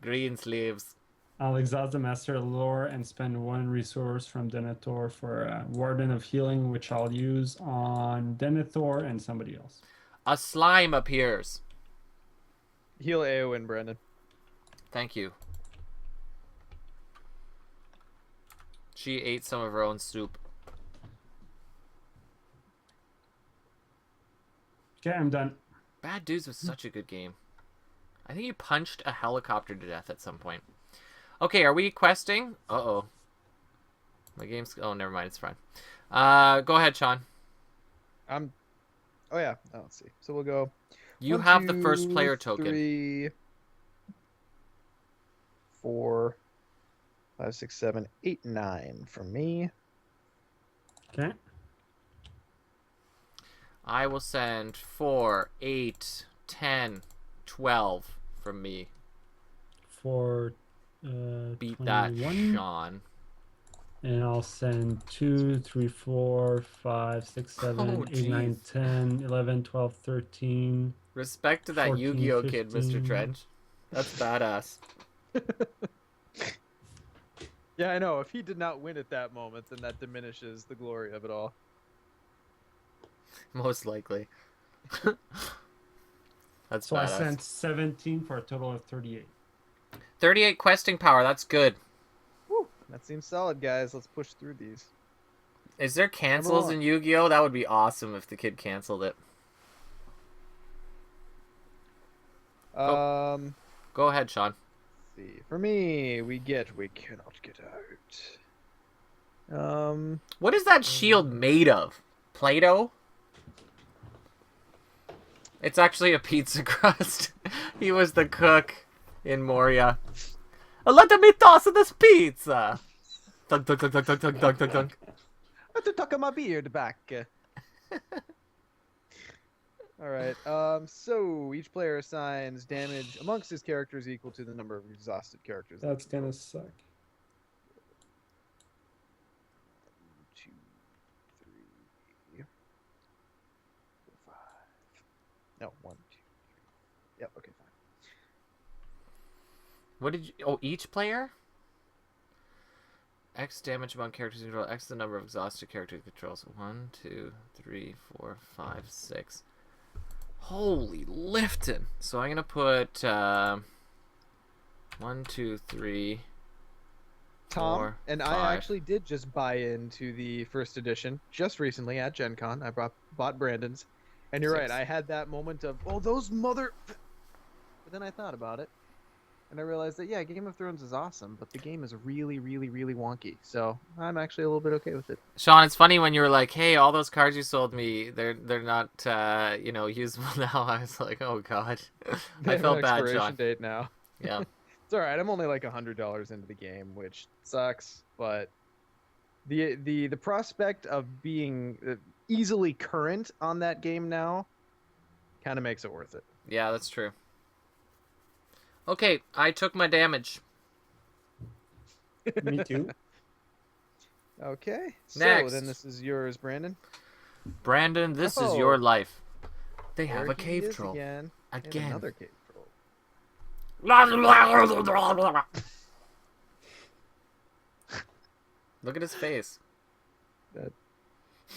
Green Sleeves. I'll exhaust the Master Lore and spend 1 resource from Denethor for Warden of Healing, which I'll use on Denethor and somebody else. A slime appears. Heal Eowyn, Brandon. Thank you. She ate some of her own soup. Okay, I'm done. Bad Dudes was such a good game. I think you punched a helicopter to death at some point. Okay, are we questing? Uh-oh. My game's... Oh, never mind. It's fine. Go ahead, Sean. Oh, yeah. Oh, let's see. So we'll go... You 1, have the 2, first player token. 3, 4, 5, 6, 7, 8, 9 for me. Okay. I will send 4, 8, 10, 12 from me. For Beat 21. that, Sean. And I'll send 2, 3, 4, 5, 6, 7, Oh, 8, 9, jeez. 10, 11, 12, 13. Respect to that 14, Yu-Gi-Oh kid, 15. Mr. Trench. That's badass. Yeah, I know. If he did not win at that moment, then that diminishes the glory of it all. Most likely. That's So badass. I sent 17 for a total of 38. 38 questing power. That's good. Whew, that seems solid, guys. Let's push through these. Is there cancels one. in Yu-Gi-Oh? That would be awesome if the kid canceled it. Um, Go ahead, Sean. let's see. For me, we cannot get out. What is that shield made of? Play-Doh? It's actually a pizza crust. He was the cook in Moria. Let me toss this pizza. Dunk, dunk, dunk, dunk, dunk, dunk, dunk, dunk, dunk. I have to tuck my beard back. All right. So each player assigns damage amongst his characters equal to the number of exhausted characters. That's gonna suck. 2, 3, 4, 5. No, 1, 2, 3. Yep. Okay, fine. What did you... Oh, each player? X damage among characters control. X the number of exhausted character controls. 1, 2, 3, 4, 5, 6. Holy lifting. So I'm going to put 1, 2, 3, Tom 4, and 5. I actually did just buy into the first edition just recently at Gen Con. I bought Brandon's. And you're 6. right. I had that moment of, oh, those mother... But then I thought about it. And I realized that, yeah, Game of Thrones is awesome, but the game is really, really, really wonky. So I'm actually a little bit okay with it. Sean, it's funny when you were like, "Hey, all those cards you sold me, they're not usable now." I was like, "Oh God," They I have felt an bad, expiration Sean. date now. Yeah, It's all right. I'm only like $100 into the game, which sucks. But the prospect of being easily current on that game now kind of makes it worth it. yeah, that's true. Okay, I took my damage. Me too. Okay. So Next. then this is yours, Brandon. Brandon, this is Oh. your life. They There have a he cave is troll again. And again. another cave troll. Look at his face. That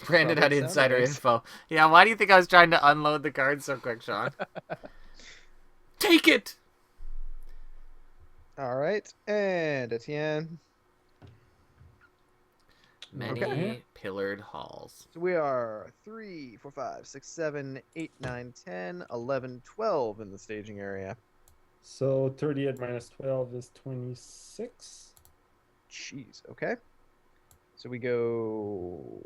Brandon had probably sound insider effects. info. Yeah, why do you think I was trying to unload the cards so quick, Sean? Take it! All right. And Etienne. Many Okay. pillared halls. So we are 3, 4, 5, 6, 7, 8, 9, 10, 11, 12 in the staging area. So 38 minus 12 is 26. Jeez. Okay. So we go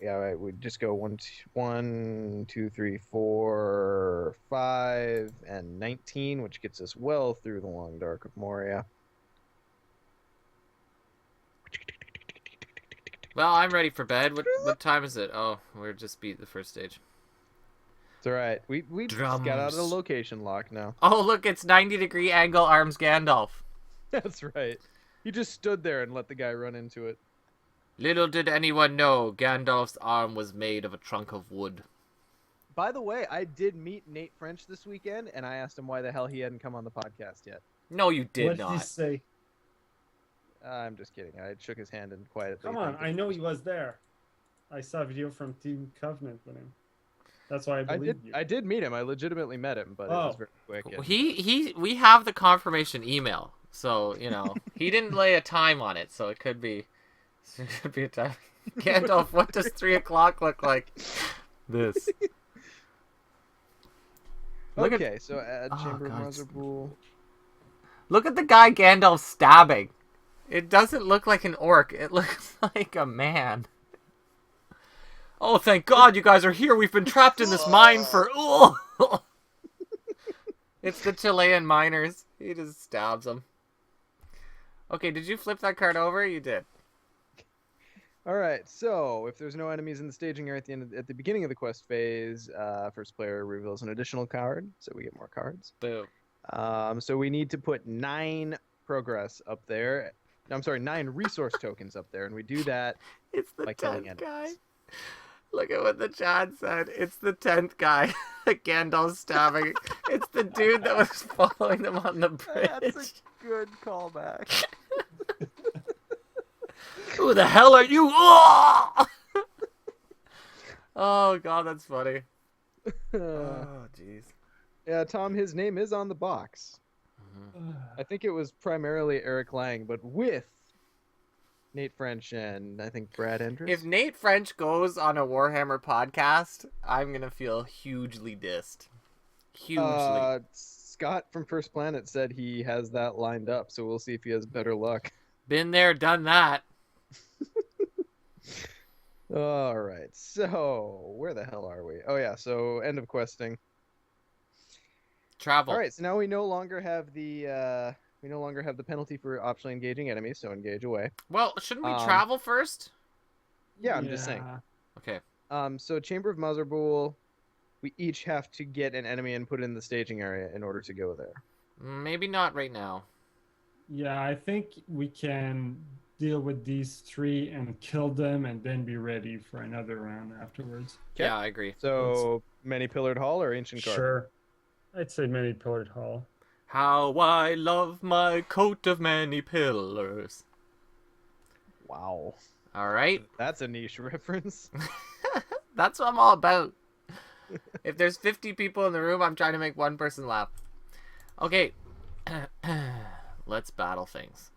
yeah, right, we just go 1, 2, 3, 4, 5, and 19, which gets us well through the long dark of Moria. Well, I'm ready for bed. What time is it? Oh, we're just beat the first stage. It's all right. We just got out of the Drums. location lock now. Oh, look, it's 90-degree angle arms Gandalf. That's right. He just stood there and let the guy run into it. Little did anyone know Gandalf's arm was made of a trunk of wood. By the way, I did meet Nate French this weekend, and I asked him why the hell he hadn't come on the podcast yet. No, you did What did he not. say? I'm just kidding. I shook his hand and quietly. Come on, thanked him I know for he was there. I saw a video from Team Covenant with him. That's why I I believe you. I did meet him. I legitimately met him, but it was Oh. very quick. And... We have the confirmation email, so he didn't lay a time on it, so it could be a time. Gandalf, what does 3 o'clock look like? This. Look at- okay, so add Oh, Chamber God, of it's- Motherpool. Look at the guy Gandalf stabbing. It doesn't look like an orc. It looks like a man. Oh, thank God you guys are here. We've been trapped in this mine for... Oh! It's the Chilean miners. He just stabs them. Okay, did you flip that card over? You did. All right, so if there's no enemies in the staging area at the beginning of the quest phase, first player reveals an additional card, so we get more cards. Boom. So we need to put 9 progress up there. I'm sorry, 9 resource tokens up there, and we do that. It's the By killing 10th guy. enemies. Look at what the chat said. It's the 10th guy that Gandalf's stabbing. It's the dude that was following them on the bridge. That's a good callback. Who the hell are you? Oh! Oh, God, that's funny. Oh, jeez. Yeah, Tom, his name is on the box. I think it was primarily Eric Lang, but with Nate French and I think Brad Endress. If Nate French goes on a Warhammer podcast, I'm going to feel hugely dissed. Hugely. Scott from First Planet said he has that lined up, so we'll see if he has better luck. Been there, done that. All right, so where the hell are we? Oh yeah, so end of questing. Travel. All right, so now we no longer have the penalty for optionally engaging enemies, so engage away. Well, shouldn't we Um, travel first? Yeah, I'm just saying. Okay. So Chamber of Muzzerbool, we each have to get an enemy and put it in the staging area in order to go there. Maybe not right now. Yeah, I think we can deal with these 3 and kill them and then be ready for another round afterwards. Okay. Yeah, I agree. So many pillared hall or ancient guard? Sure. I'd say many pillared hall. How I love my coat of many pillars. Wow, All right. that's a niche reference. That's what I'm all about. If there's 50 people in the room, I'm trying to make one person laugh. Okay. Let's battle things.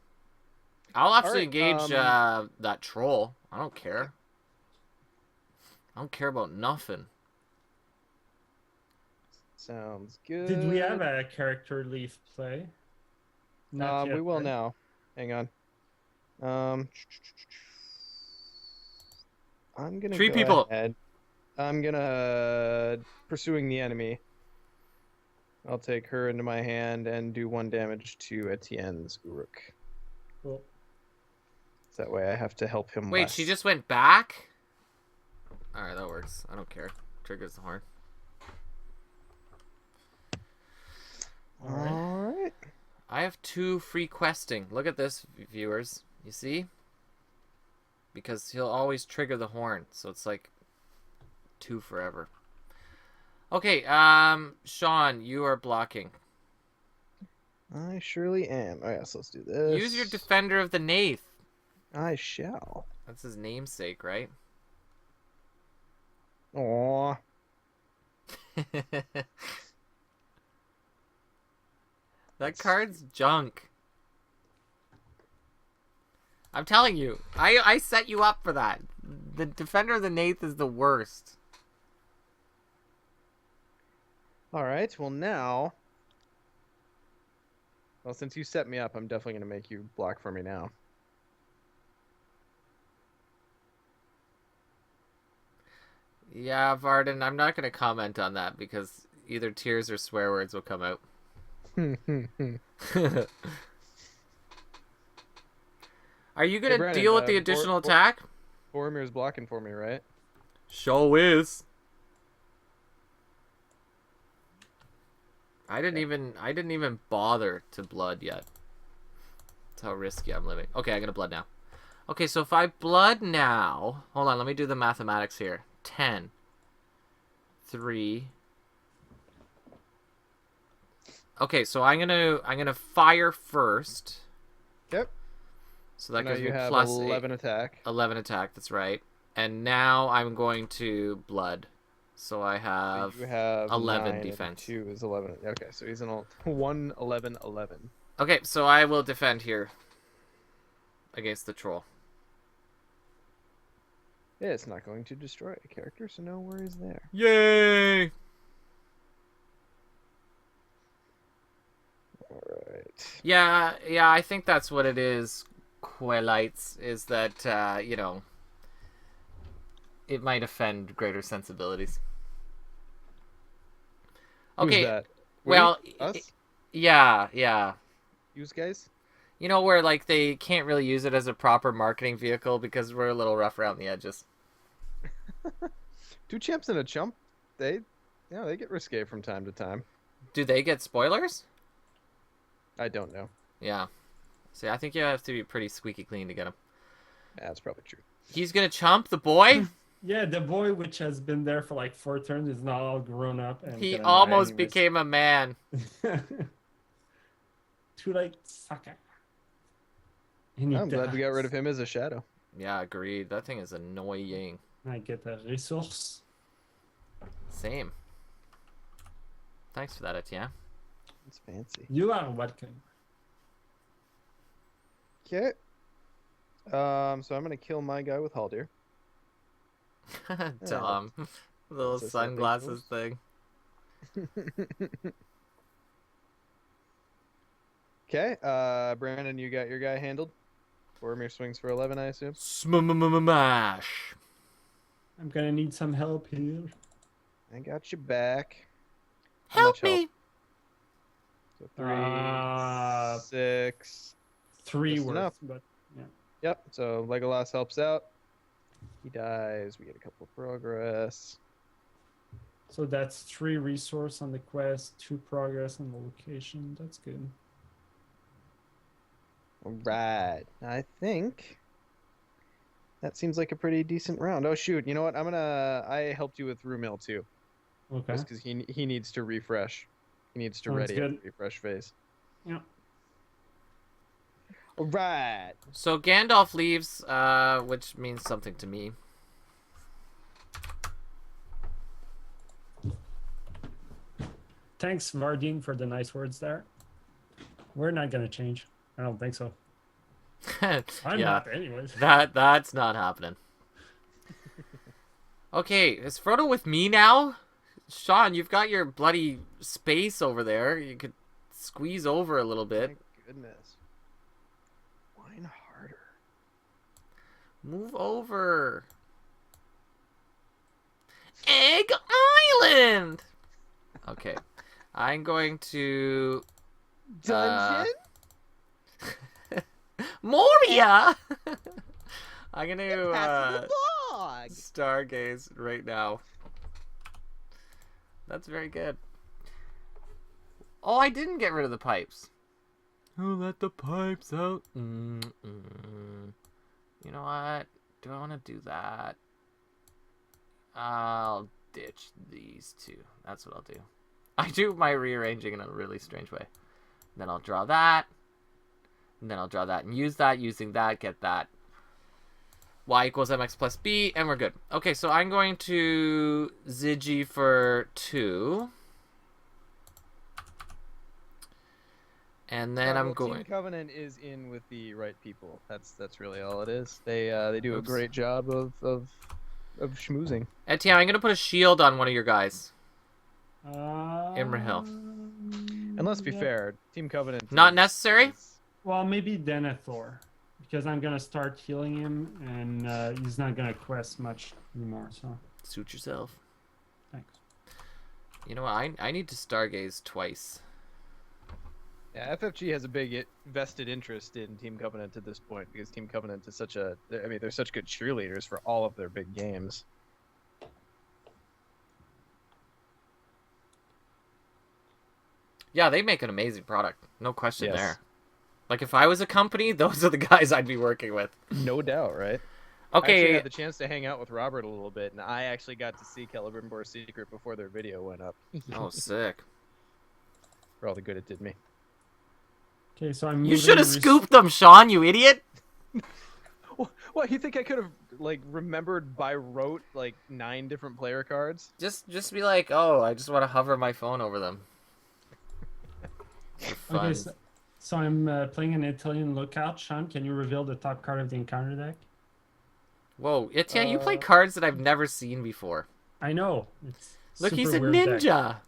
I'll actually engage that troll. I don't care. I don't care about nothing. Sounds good. Did we have a character leaf play? Not yet, We will right? now. Hang on. I'm gonna 3 go people. ahead. I'm gonna pursuing the enemy. I'll take her into my hand and do 1 damage to Etienne's Uruk. Cool. So that way I have to help him. Wait, less. she just went back? Alright, that works. I don't care. Triggers the horn. All right. All right. I have 2 free questing. Look at this, viewers. You see? Because he'll always trigger the horn. So it's like 2 forever. Okay, Sean, you are blocking. I surely am. Oh yes, let's do this. Use your Defender of the Nath. I shall. That's his namesake, right? Aw. That card's junk. I'm telling you. I set you up for that. The Defender of the Nath is the worst. All right. Well, now. Well, since you set me up, I'm definitely going to make you block for me now. Yeah, Varden, I'm not going to comment on that because either tears or swear words will come out. Are you Hey, going to Brandon, deal with the additional attack? Boromir's blocking for me, right? Show is. I didn't even bother to blood yet. That's how risky I'm living. Okay, I'm gonna blood now. Okay, so if I blood now, hold on, let me do the mathematics here. 10, 3. Okay, so I'm gonna fire first. Yep. So that Now gives me you have plus 11 attack. 11 attack. That's right. And now I'm going to blood. So I So have you have 11 9 defense. And 2 is 11. Okay, so he's in 1, 11, 11. Okay, so I will defend here against the troll. Yeah, it's not going to destroy a character, so no worries there. Yay! Alright. Yeah, I think that's what it is, Quellites, is that, you know, it might offend greater sensibilities. Okay, Who's that? well, Us? yeah. Use guys? You know, where, like, they can't really use it as a proper marketing vehicle because we're a little rough around the edges. 2 champs and a chump, they get risque from time to time. Do they get spoilers? I don't know. Yeah. See, I think you have to be pretty squeaky clean to get him. Yeah, that's probably true. He's gonna chump the boy? Yeah, the boy which has been there for like 4 turns is now all grown up and He gonna die almost anyways. became a man. Too late, sucker. I'm glad we got rid of him as a shadow. Yeah, agreed. That thing is annoying. I get a resource. Same. Thanks for that, Etienne. It's fancy. You are welcome. Okay. So I'm gonna kill my guy with Haldir. Dumb. Little That's a sunglasses ridiculous. thing. Okay. Brandon, you got your guy handled. Boromir swings for 11, I assume. Smash. I'm gonna need some help here. I got your back. How Help much me. So 3, 6. 3 Just worth, enough. but yeah. Yep. So Legolas helps out. He dies. We get a couple of progress. So that's 3 resource on the quest, 2 progress on the location. That's good. All right. I think that seems like a pretty decent round. Oh shoot! You know what? I helped you with Rumil too, Okay. just because he needs to refresh. He needs to Sounds ready good. up the refresh phase. Yeah. All right. So Gandalf leaves, which means something to me. Thanks, Vardine, for the nice words there. We're not gonna change. I don't think so. I'm Yeah, not, anyways. that's not happening. Okay, is Frodo with me now? Sean, you've got your bloody space over there. You could squeeze over a little bit. Thank goodness. Whine harder. Move over. Egg Island! Okay. I'm going to... Dungeon? Moria! I'm going Pass to the bog. stargaze right now. That's very good. Oh, I didn't get rid of the pipes. Who let the pipes out? You know what? Do I want to do that? I'll ditch these two. That's what I'll do. I do my rearranging in a really strange way. Then I'll draw that. And then I'll draw that and use that. Using that, get that. Y equals mx plus b, and we're good. Okay, so I'm going to Ziggy for 2. And then I'm going... Team Covenant is in with the right people. That's really all it is. They do a Oops. great job of schmoozing. Etienne, I'm going to put a shield on one of your guys. Imrahil. And let's be fair, Team Covenant. Not necessary? Well, maybe Denethor, because I'm gonna start healing him, and he's not gonna quest much anymore. So Suit yourself. Thanks. You know what? I need to stargaze twice. Yeah, FFG has a big vested interest in Team Covenant at this point because Team Covenant is such a. I mean, they're such good cheerleaders for all of their big games. Yeah, they make an amazing product. No question Yes. there. Like, if I was a company, those are the guys I'd be working with. No doubt, right? I actually Okay, had the chance to hang out with Robert a little bit, and I actually got to see Celebrimbor's Secret before their video went up. oh, sick. For all the good it did me. Okay, so I'm You moving should have res- scooped them, Sean, you idiot! What, you think I could have, like, remembered by rote, like, 9 different player cards? Just be like, oh, I just want to hover my phone over them. For fun. Okay, so I'm playing an Italian lookout. Sean, can you reveal the top card of the encounter deck? Whoa, Etienne, you play Uh, cards that I've never seen before. I know. It's Look, he's super a weird deck.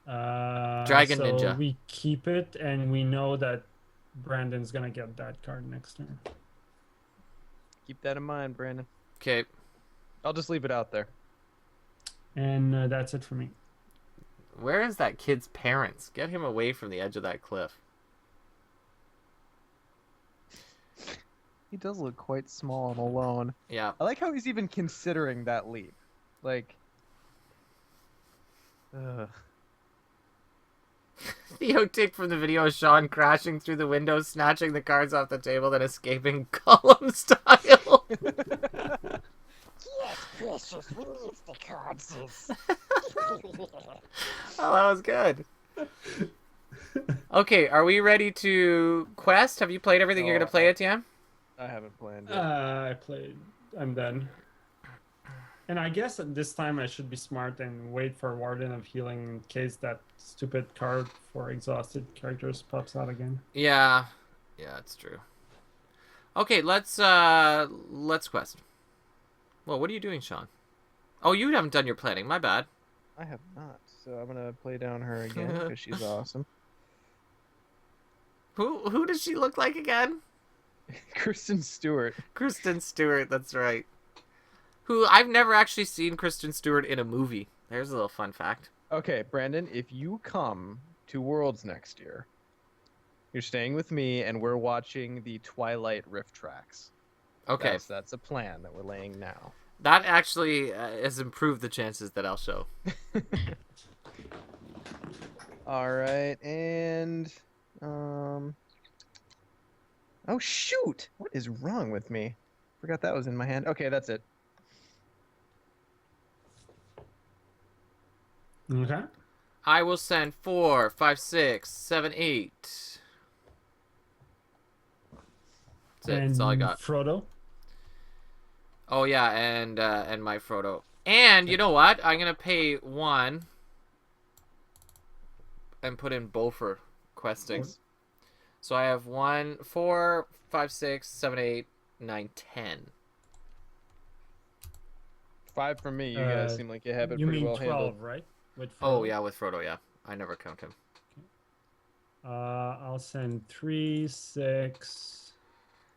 ninja! Dragon so Ninja. We keep it, and we know that Brandon's gonna get that card next turn. Keep that in mind, Brandon. Okay, I'll just leave it out there. And that's it for me. where is that kid's parents? Get him away from the edge of that cliff. He does look quite small and alone. Yeah. I like how he's even considering that leap. Like, Theo tick from the video of Sean crashing through the window, snatching the cards off the table, then escaping column style. Yes, precious, release the cards. Oh, that was good. Okay, are we ready to quest? Have you played everything you're Oh, going to play, Etienne? I haven't planned it. I played. I'm done. And I guess at this time I should be smart and wait for Warden of Healing in case that stupid card for exhausted characters pops out again. Yeah. Yeah, it's true. Okay, let's quest. Well, what are you doing, Sean? Oh, you haven't done your planning. My bad. I have not, so I'm gonna play down her again because she's awesome. Who does she look like again? Kristen Stewart. Kristen Stewart, that's right. Who I've never actually seen Kristen Stewart in a movie. There's a little fun fact. Okay, Brandon, if you come to Worlds next year, you're staying with me and we're watching the Twilight Rift tracks. Okay. That's a plan that we're laying now. That actually has improved the chances that I'll show. All right, and oh shoot! What is wrong with me? Forgot that was in my hand. Okay, that's it. Okay. I will send 4, 5, 6, 7, 8. That's it. And That's all I got. Frodo. Oh yeah, and my Frodo. And you know what? I'm gonna pay 1 and put in Beaufort questing. So I have 1, 4, 5, 6, 7, 8, 9, 10. 5 from me. You guys seem like you have it You pretty mean well 12, handled. right? With Oh Frodo? yeah, with Frodo, yeah. I never count him. I'll send 3, 6.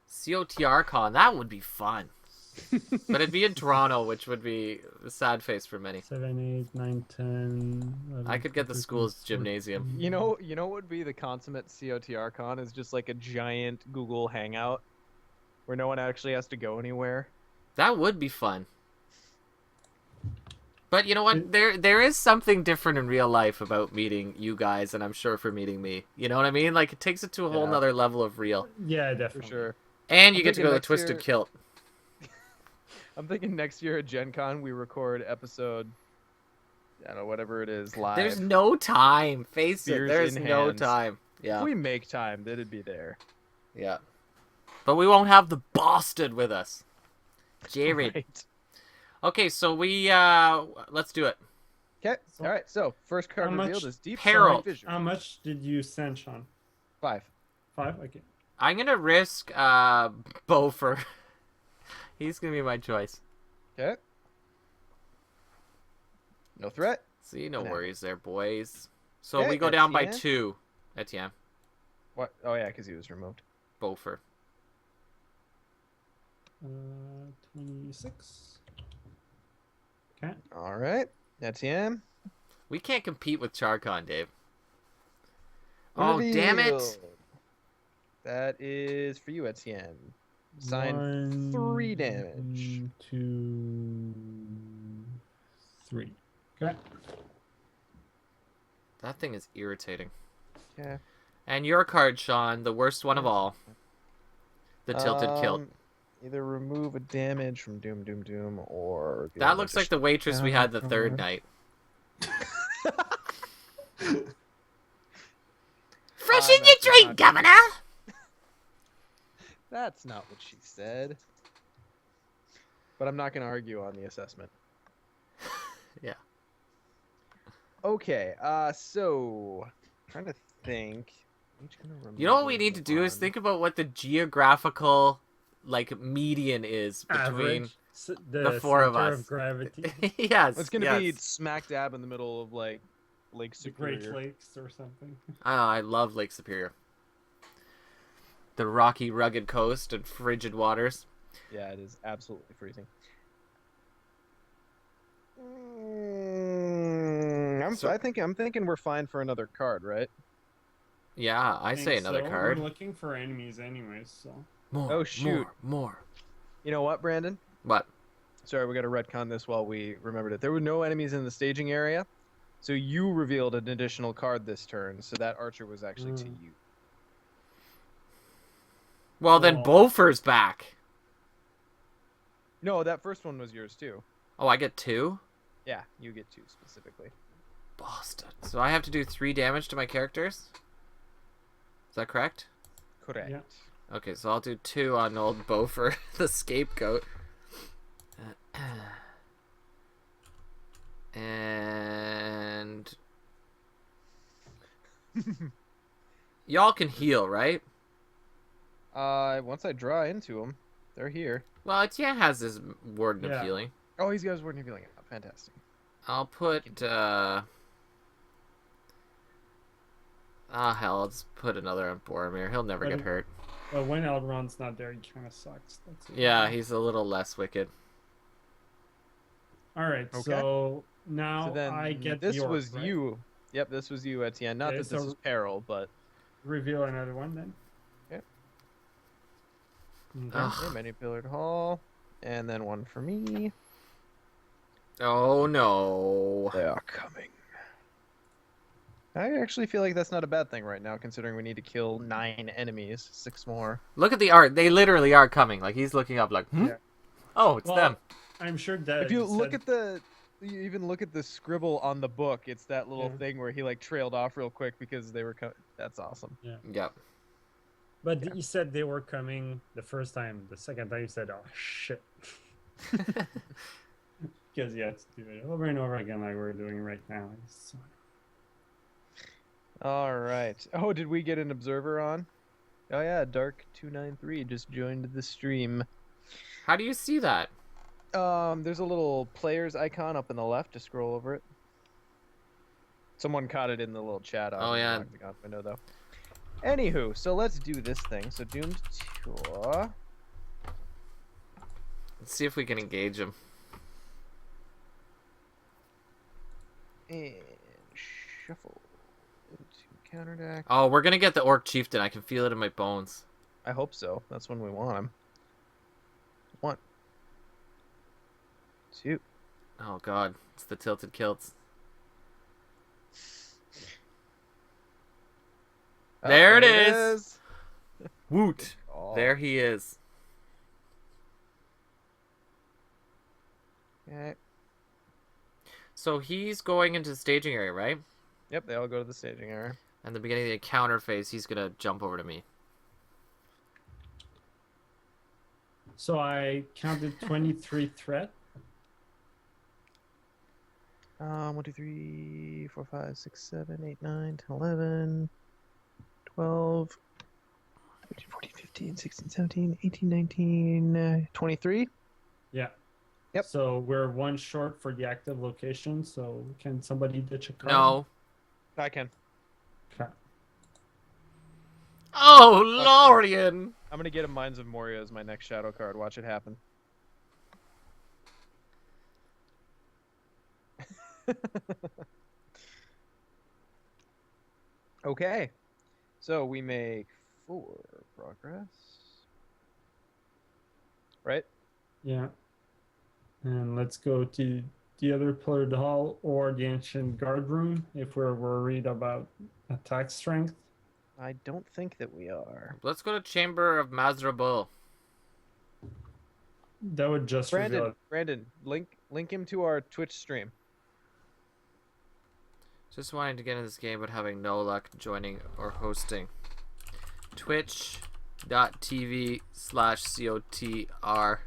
COTR con, that would be fun. But it'd be in Toronto, which would be a sad face for many. 7, 8, 9, 10. 11, I could get the 13, school's 14. gymnasium. You know what would be the consummate COTR con is just like a giant Google Hangout where no one actually has to go anywhere. That would be fun. But you know what? There is something different in real life about meeting you guys, and I'm sure for meeting me. You know what I mean? Like, it takes it to a whole Yeah. nother level of real. Yeah, For definitely. sure. And you I'm get to thinking go to the next Twisted year- Kilt. I'm thinking next year at Gen Con we record episode, I don't know, whatever it is, live. There's no time. Face it, Beers there's in no hands. time. If Yeah, we make time, that'd be there. yeah. But we won't have the Boston with us. Jared. Right. Okay, so we, let's do it. Okay. So- All right. So first card How much- revealed is Deep Peril. Sonic Vision. How much did you send, Sean? 5. 5? Okay. I'm gonna risk, Beaufort. He's gonna be my choice. Okay. No threat. See, no No. worries there, boys. So Okay, we go down by Etienne. 2. Etienne. What? Oh yeah, because he was removed. Beaufort. 26. All right. Etienne. We can't compete with Charcon, Dave. Oh, damn it! Reveal. That is for you, Etienne. Sign 3 damage. 1, 2, 3. Okay. That thing is irritating. Okay. And your card, Sean, the worst one of all. The tilted kilt. Either remove a damage from Doom, or... reveal That an looks like the additional waitress we had the third card. night. Fresh in your drink, Governor! That's not what she said. But I'm not going to argue on the assessment. Yeah. Okay, so... trying to think... You know what we need to do is think about what the geographical, like, median is between Average. the four of center us. gravity. Yes. It's going to be yes. smack dab in the middle of, like, Lake The Superior. Great Lakes or something. Oh, I love Lake Superior. The rocky, rugged coast and frigid waters. Yeah, it is absolutely freezing. I'm thinking we're fine for another card, right? Yeah, I say think another so. card. We're looking for enemies anyways, so. More. Oh, shoot. More. You know what, Brandon? What? Sorry, we got to retcon this while we remembered it. There were no enemies in the staging area, so you revealed an additional card this turn, so that archer was actually to you. Well, then Bofer's back. No, that first one was yours too. Oh, I get 2? Yeah, you get 2 specifically. Boston. So I have to do 3 damage to my characters? Is that correct? Correct. Yeah. Okay, so I'll do 2 on old Bofer, the scapegoat. And... y'all can heal, right? Once I draw into them, they're here. Well, Etienne has his Warden of Yeah. Healing. Oh, he's got his word of healing. Oh, fantastic. I'll put, hell, I'll just put another on Boromir. He'll never get hurt. But when Elrond's not there, he kind of sucks. That's it. Yeah, he's a little less wicked. All right, Okay. so now So then I get this the orc, was right? you. Yep, this was you, Etienne. Not Okay, that this so- is peril, but Reveal another one then. Okay. Okay. Ugh. many pillared hall, and then one for me. Oh no. They are coming. I actually feel like that's not a bad thing right now, considering we need to kill 9 enemies, 6 more. Look at the art. They literally are coming. Like, he's looking up like, Yeah. Oh, it's Well, them. I'm sure that If you look at you even look at the scribble on the book, it's that little Yeah. thing where he like trailed off real quick because they were that's awesome. Yep. But he said they were coming the first time. The second time he said, "Oh shit," because you have to do it over and over again, like we're doing right now. So... All right. Oh, did we get an observer on? Oh yeah, Dark293 just joined the stream. How do you see that? There's a little players icon up in the left to scroll over it. Someone caught it in the little chat. Oh, yeah. The Octagon window though. Anywho, so let's do this thing. So Doomed Tour. Let's see if we can engage him. And shuffle into counter deck. Oh, we're gonna get the Orc Chieftain. I can feel it in my bones. I hope so. That's when we want him. 1, 2. Oh god, it's the tilted kilts. There it is. Woot! Oh. There he is. Okay. So he's going into the staging area, right? Yep, they all go to the staging area. And the beginning of the encounter phase, he's gonna jump over to me. So I counted 23 threat. 1, 2, 3, 4, 5, 6, 7, 8, 9, 10, 11, 12, 13, 14, 15, 16, 17, 18, 19, 23. Yeah. Yep. So we're 1 short for the active location. So can somebody ditch a card? No. I can. Okay. Oh, Lorien! I'm going to get a Mines of Moria as my next shadow card. Watch it happen. Okay. So we make 4 progress. Right? Yeah. And let's go to the other pillared hall or the ancient guard room if we're worried about attack strength. I don't think that we are. Let's go to Chamber of Mazrabul. That would just reveal it. Brandon, link him to our Twitch stream. Just wanting to get in this game but having no luck joining or hosting. Twitch.tv/COTR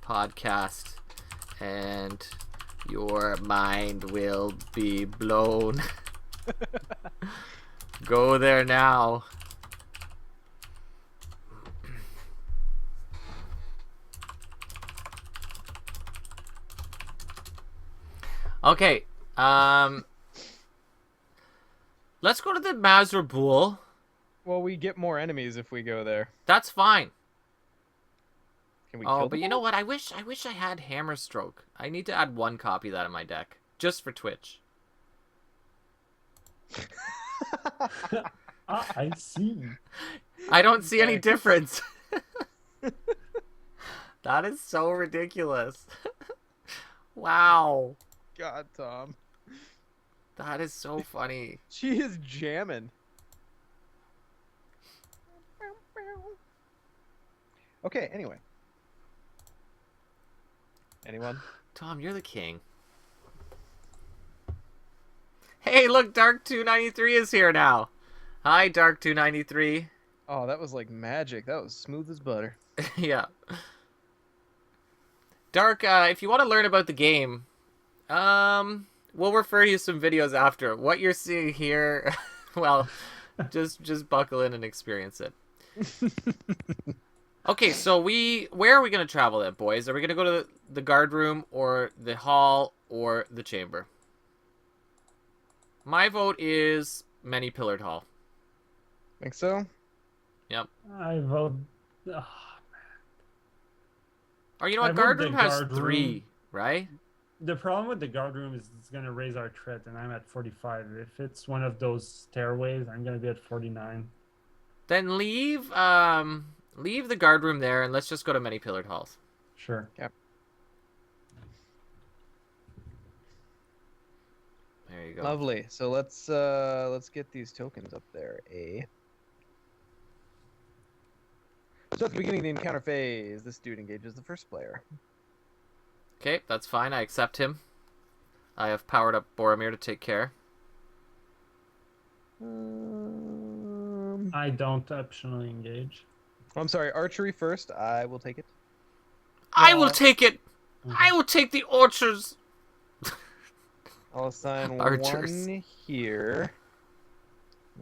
podcast. And your mind will be blown. Go there now. Okay. Let's go to the Mazrabul. Well, we get more enemies if we go there. That's fine. Can we Oh, kill but them you know all? what? I wish I had Hammer Stroke. I need to add 1 copy of that in my deck. Just for Twitch. I see. I don't see any Thanks. difference. That is so ridiculous. Wow. God, Tom. That is so funny. She is jamming. Okay, anyway. Anyone? Tom, you're the king. Hey, look, Dark 293 is here now. Hi, Dark 293. Oh, that was like magic. That was smooth as butter. Yeah. Dark, if you want to learn about the game, we'll refer you some videos after. What you're seeing here, well, just buckle in and experience it. Okay, so where are we going to travel then, boys? Are we going to go to the guard room or the hall or the chamber? My vote is many pillared hall. Think so? Yep. I vote. Or you know I what? vote Guard the room has guard 3, room. right? The problem with the guard room is it's going to raise our threat, and I'm at 45. If it's one of those stairways, I'm going to be at 49. Then leave the guard room there and let's just go to many pillared halls. Sure. Yep. There you go. Lovely. So let's get these tokens up there. So at the beginning of the encounter phase, this dude engages the first player. Okay, that's fine. I accept him. I have powered up Boromir to take care. I don't optionally engage. I'm sorry, archery first. I will take it. I will take it. I will take the orchards. I'll assign Archers. 1 here.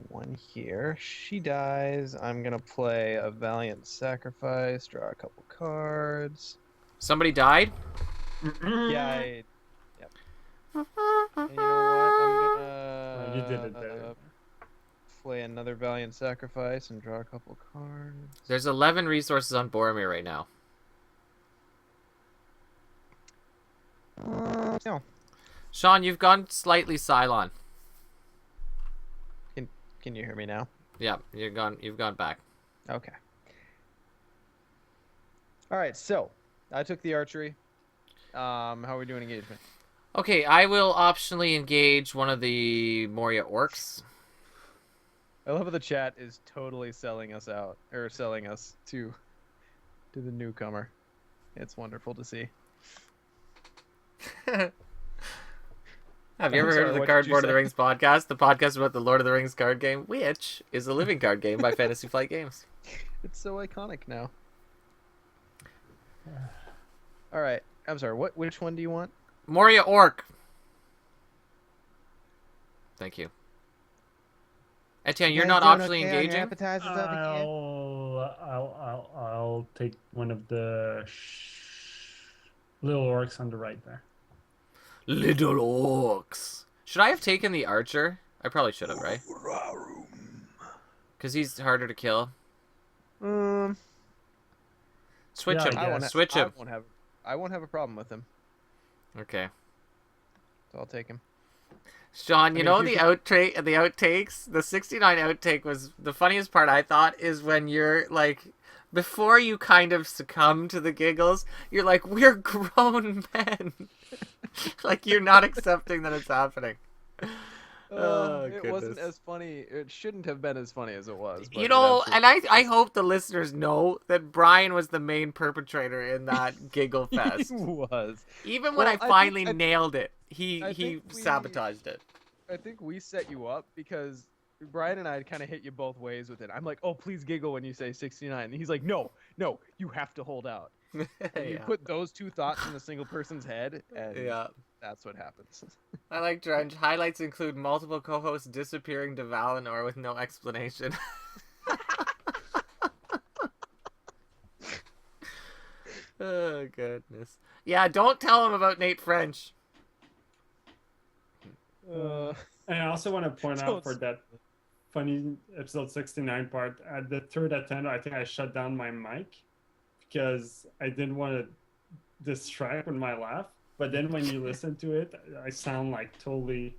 1 here. She dies. I'm gonna play a valiant sacrifice. Draw a couple cards. Somebody died. Yeah, yep. And you know what? I'm gonna You did it better. play another valiant sacrifice and draw a couple cards. There's 11 resources on Boromir right now. No. Sean, you've gone slightly Cylon. Can you hear me now? Yeah, you've gone back. Okay. All right. So I took the archery. How are we doing engagement? Okay, I will optionally engage one of the Moria orcs. I love how the chat is totally selling us out, or selling us to the newcomer. It's wonderful to see. Have you I'm ever sorry, heard of the what did you Cardboard of the say? Rings podcast? The podcast about the Lord of the Rings card game, which is a living card game by Fantasy Flight Games. It's so iconic now. All right. I'm sorry. Which one do you want? Moria orc. Thank you. Etienne, you're not optionally engaging? I'll take one of the little orcs on the right there. Little orcs. Should I have taken the archer? I probably should have, right? Because he's harder to kill. Switch Yeah, him. I guess. Switch him. I won't have a problem with him, Okay. so I'll take him. Sean, I you mean, if know you the could- the outtakes. The 69 outtake was the funniest part. I thought is when you're like, before you kind of succumb to the giggles, you're like, "We're grown men," like you're not accepting that it's happening. Oh It wasn't goodness. as funny. It shouldn't have been as funny as it was, You but it know, and absolutely I was. hope the listeners know that Brian was the main perpetrator in that giggle He fest. was. Even when I Well, finally nailed it, I think he we sabotaged it. I think we set you up because Brian and I kind of hit you both ways with it. I'm like, "Oh, please giggle when you say 69." And he's like, "No, no, you have to hold out." And you Yeah. put those two thoughts in a single person's head, and Yeah. that's what happens. I like Drench. Highlights include multiple co-hosts disappearing to Valinor with no explanation. Oh goodness. Yeah, don't tell him about Nate French. Uh, And I also want to point out Don't for that funny episode 69 part, at the third attempt, I think I shut down my mic because I didn't want to distract with my laugh. But then when you listen to it, I sound like totally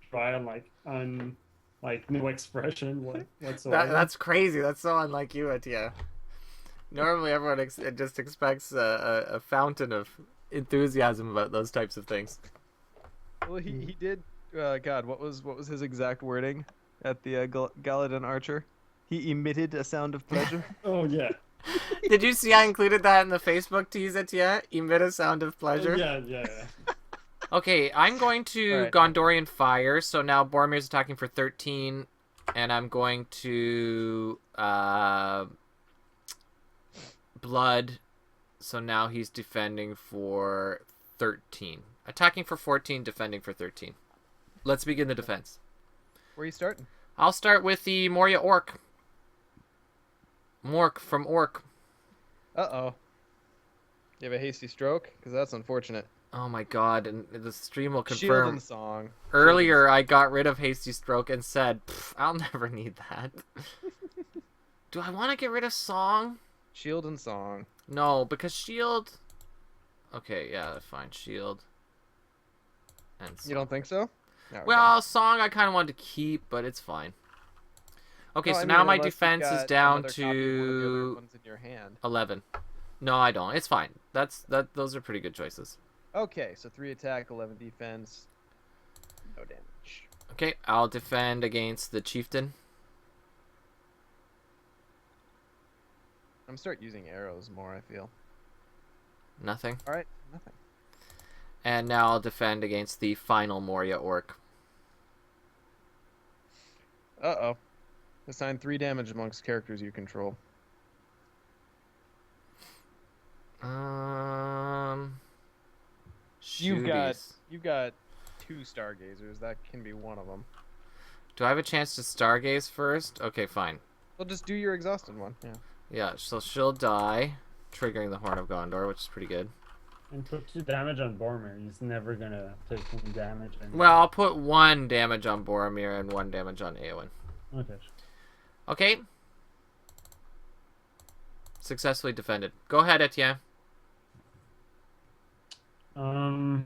dry and like no expression whatsoever. That's crazy. That's so unlike you, Atia. Normally, everyone just expects a fountain of enthusiasm about those types of things. well, he did. God, what was his exact wording at the Galadin Archer? He emitted a sound of pleasure. Oh yeah. Did you see I included that in the Facebook tease, Atia? Emit a sound of pleasure. Yeah. Okay, I'm going to All right. Gondorian Fire, so now Boromir's attacking for 13, and I'm going to Blood, so now he's defending for 13. Attacking for 14, defending for 13. Let's begin the defense. Where are you starting? I'll start with the Moria Orc. Mork from Orc. Uh-oh. You have a hasty stroke? Because that's unfortunate. Oh my god, and the stream will Shield confirm. and song. Earlier, I got rid of Hasty Stroke and said, I'll never need that. Do I want to get rid of Song? Shield and song. No, because Shield... Okay, yeah, fine. Shield. And Song. You don't think so? No, okay. Well, Song I kind of wanted to keep, but it's fine. Okay, No, so I now mean, my unless you've defense is got down another copy of one of the other to ones in your hand. 11. No, I don't. It's fine. Those are pretty good choices. Okay, so 3 attack, 11 defense. No damage. Okay, I'll defend against the Chieftain. I'm start using arrows more, I feel. Nothing. Alright, nothing. And now I'll defend against the final Moria Orc. Uh-oh. Assign 3 damage amongst characters you control. You've got Shooties. 2 stargazers. That can be one of them. Do I have a chance to Stargaze first? Okay, fine. Well, just do your exhausted one. Yeah. Yeah, so she'll die, triggering the Horn of Gondor, which is pretty good. And put 2 damage on Boromir. He's never gonna take any damage. Well, I'll put 1 damage on Boromir and 1 damage on Eowyn. Okay. Okay. Successfully defended. Go ahead, Etienne. Okay,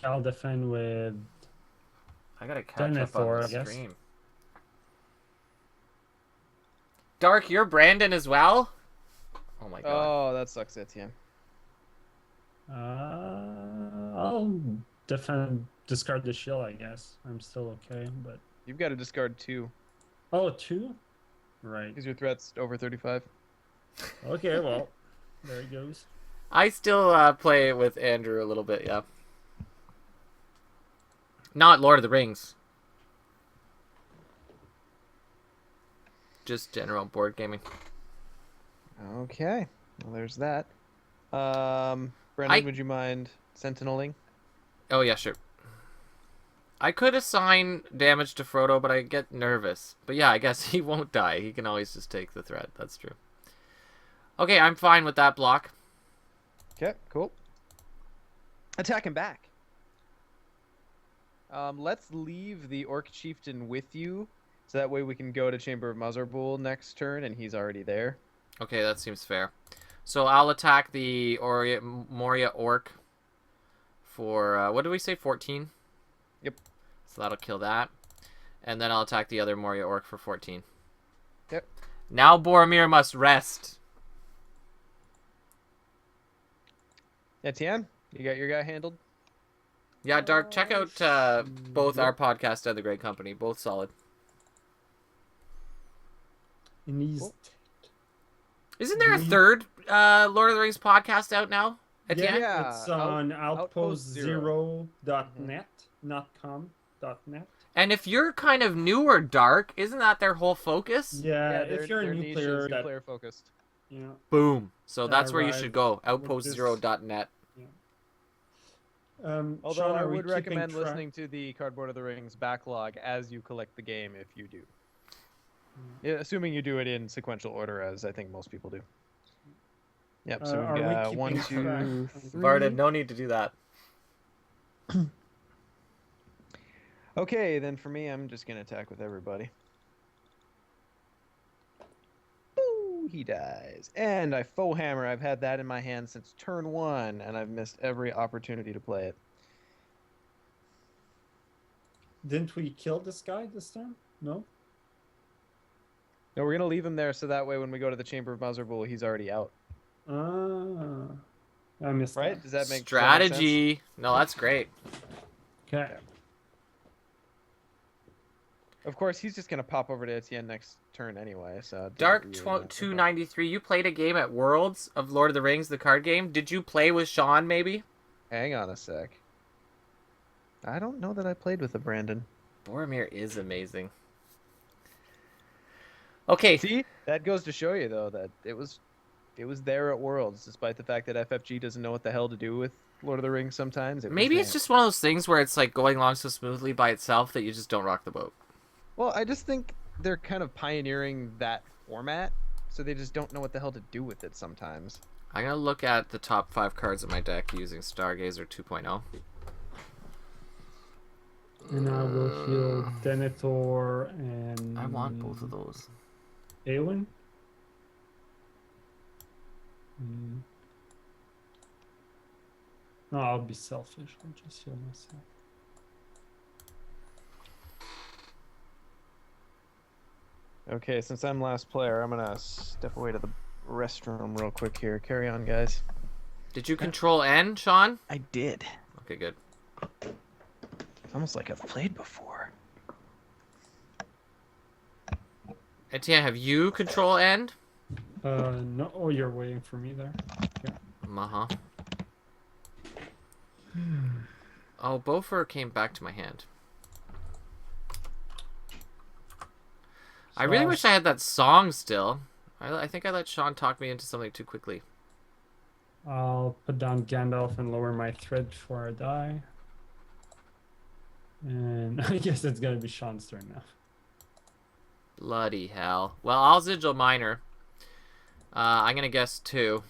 I'll defend with I gotta catch up Denethor, on I the guess. stream. Dark, you're Brandon as well? Oh my god. Oh, that sucks, Etienne. I'll defend, discard the shield, I guess. I'm still okay, but You've got to discard 2 oh, 2, right? because your threat's over 35. Okay, well, there it goes. I still play with Andrew a little bit, yeah. Not Lord of the Rings. Just general board gaming. Okay. Well, there's that. Brendan, would you mind sentineling? Oh, yeah, sure. I could assign damage to Frodo, but I get nervous. But yeah, I guess he won't die. He can always just take the threat. That's true. Okay, I'm fine with that block. Okay, cool. Attack him back. Let's leave the Orc Chieftain with you, so that way we can go to Chamber of Muzzerbull next turn, and he's already there. Okay, that seems fair. So I'll attack the Moria Orc for what did we say? 14. Yep. So that'll kill that, and then I'll attack the other Moria Orc for 14. Yep. Now Boromir must rest. Etienne, you got your guy handled? Yeah, Dark. Check out both our podcast and the Great Company. Both solid. In these. Cool. Isn't there a third Lord of the Rings podcast out now? Yeah, Yeah, it's on outpostzero.net, not com.net. And if you're kind of new or dark, isn't that their whole focus? Yeah, their- if you're a their new niche player, is new that, player focused. yeah, Boom. So that's where you right. should go. this- Outpostzero.net. Although Sean, I are we would keeping recommend track- listening to the Cardboard of the Rings backlog as you collect the game if you do. Yeah, assuming you do it in sequential order, as I think most people do. Yep, so Are we've we got keeping 1, track 2, of- 3. Varda, no need to do that. Okay, then for me, I'm just going to attack with everybody. Boo! He dies. And I foe hammer. I've had that in my hand since turn 1, and I've missed every opportunity to play it. Didn't we kill this guy this time? No? No, we're going to leave him there so that way when we go to the Chamber of Muzzerbull, he's already out. Ah. I missed Right? that. Does that make sense? Strategy. No, that's great. Okay. Of course, he's just going to pop over to Etienne next turn anyway, so... it doesn't Dark really matter, but- 293. You played a game at Worlds of Lord of the Rings, the card game. Did you play with Sean, maybe? Hang on a sec. I don't know that I played with a Brandon. Boromir is amazing. Okay. See, that goes to show you though that it was there at Worlds, despite the fact that FFG doesn't know what the hell to do with Lord of the Rings. Sometimes Maybe it's just one of those things where it's like going along so smoothly by itself that you just don't rock the boat. Well, I just think they're kind of pioneering that format, so they just don't know what the hell to do with it sometimes. I'm gonna look at the top 5 cards of my deck using Stargazer 2.0. And I will heal Denethor and... I want both of those. Eowyn? No, I'll be selfish. I'll just heal myself. Okay, since I'm last player, I'm gonna step away to the restroom real quick here. Carry on, guys. Did you control N, Sean? I did. Okay, good. It's almost like I've played before. Etienne, have you control N? No. Oh, you're waiting for me there. Uh-huh. Oh, Beaufort came back to my hand. I really wish I had that song still. I think I let Sean talk me into something too quickly. I'll put down Gandalf and lower my threat before I die. And I guess it's gonna be Sean's turn now. Bloody hell. Well, I'll Sigil Minor. I'm gonna guess 2.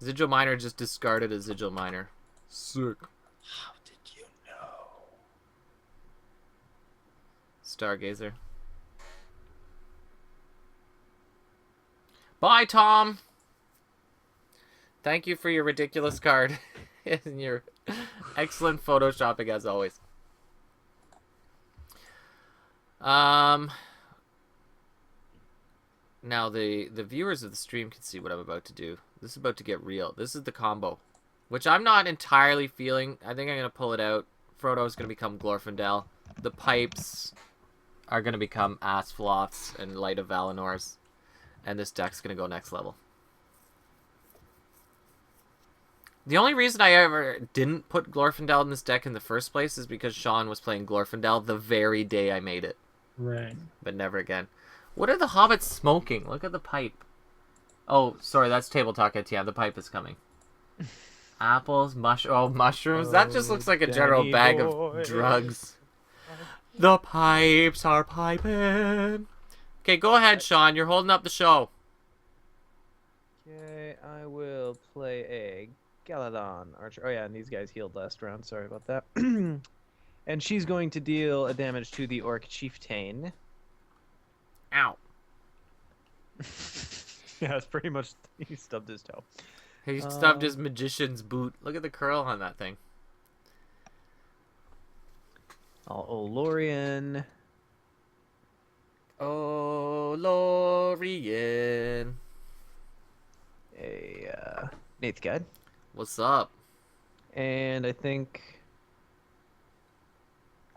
Sigil Minor just discarded a Sigil Minor. Sick. How did you know? Stargazer. Bye, Tom! Thank you for your ridiculous card. And your excellent photoshopping as always. Now the viewers of the stream can see what I'm about to do. This is about to get real. This is the combo, which I'm not entirely feeling. I think I'm gonna pull it out. Frodo's gonna become Glorfindel. The pipes are gonna become Asphaleths and Light of Valinors, and this deck's gonna go next level. The only reason I ever didn't put Glorfindel in this deck in the first place is because Sean was playing Glorfindel the very day I made it. Right. But never again. What are the hobbits smoking? Look at the pipe. Oh, sorry, that's table talk, Etienne. The pipe is coming. Apples, mushrooms. That just looks like a general Danny bag boy. of drugs. The pipes are piping. Okay, go ahead, Sean. You're holding up the show. Okay, I will play a Galadon Archer. Oh yeah, and these guys healed last round. Sorry about that. And she's going to deal a damage to the Orc Chieftain. Ow. Yeah, it's pretty much he stubbed his toe. He stubbed his magician's boot. Look at the curl on that thing. Lorian. Oh, Lorian. A Nate's Guide. What's up? And I think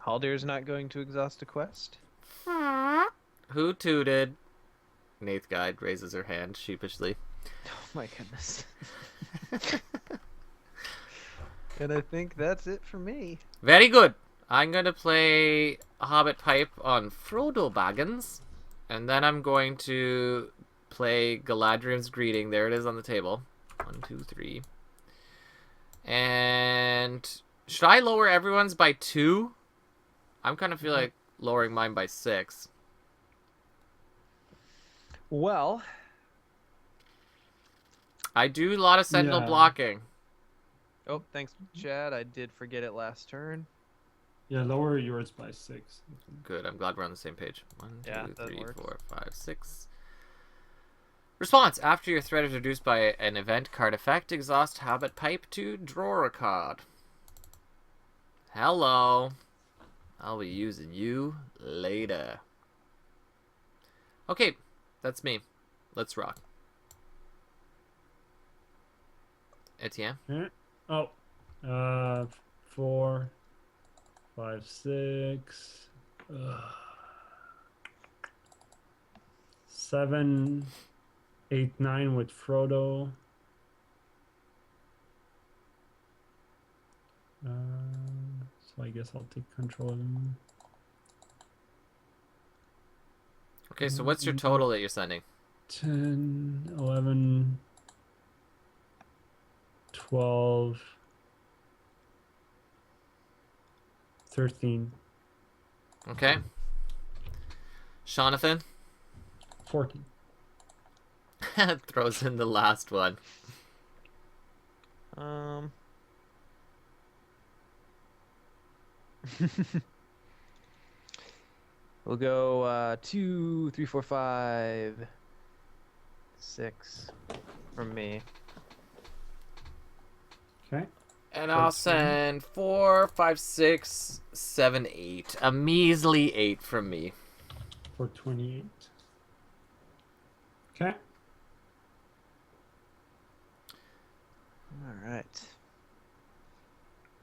Haldir's not going to exhaust a quest. Who tooted? Nate's Guide raises her hand sheepishly. Oh my goodness. And I think that's it for me. Very good. I'm going to play Hobbit Pipe on Frodo Baggins. And then I'm going to play Galadriel's Greeting. There it is on the table. 1, 2, 3. And should I lower everyone's by 2? I'm kind of feel like lowering mine by 6. Well, I do a lot of Sentinel Yeah. blocking. oh, thanks, Chad. I did forget it last turn. Yeah, lower yours by 6. Good. I'm glad we're on the same page. 1, 2, Yeah, that 3, works. 4, 5, 6. Response. After your threat is reduced by an event card effect, exhaust Habit Pipe to draw a card. Hello. I'll be using you later. Okay, that's me. Let's rock. Etienne? Oh, 4, 5, 6, 7, 8, 9 with Frodo. So I guess I'll take control of him. Okay, so what's your total that you're sending? 10, 11, 12, 13, Okay. Jonathan? 14. Throws in the last one. We'll go 2, 3, 4, 5, 6 from me. Okay. And I'll send 4, 5, 6, 7, 8. A measly 8 from me. For 28. Okay. All right.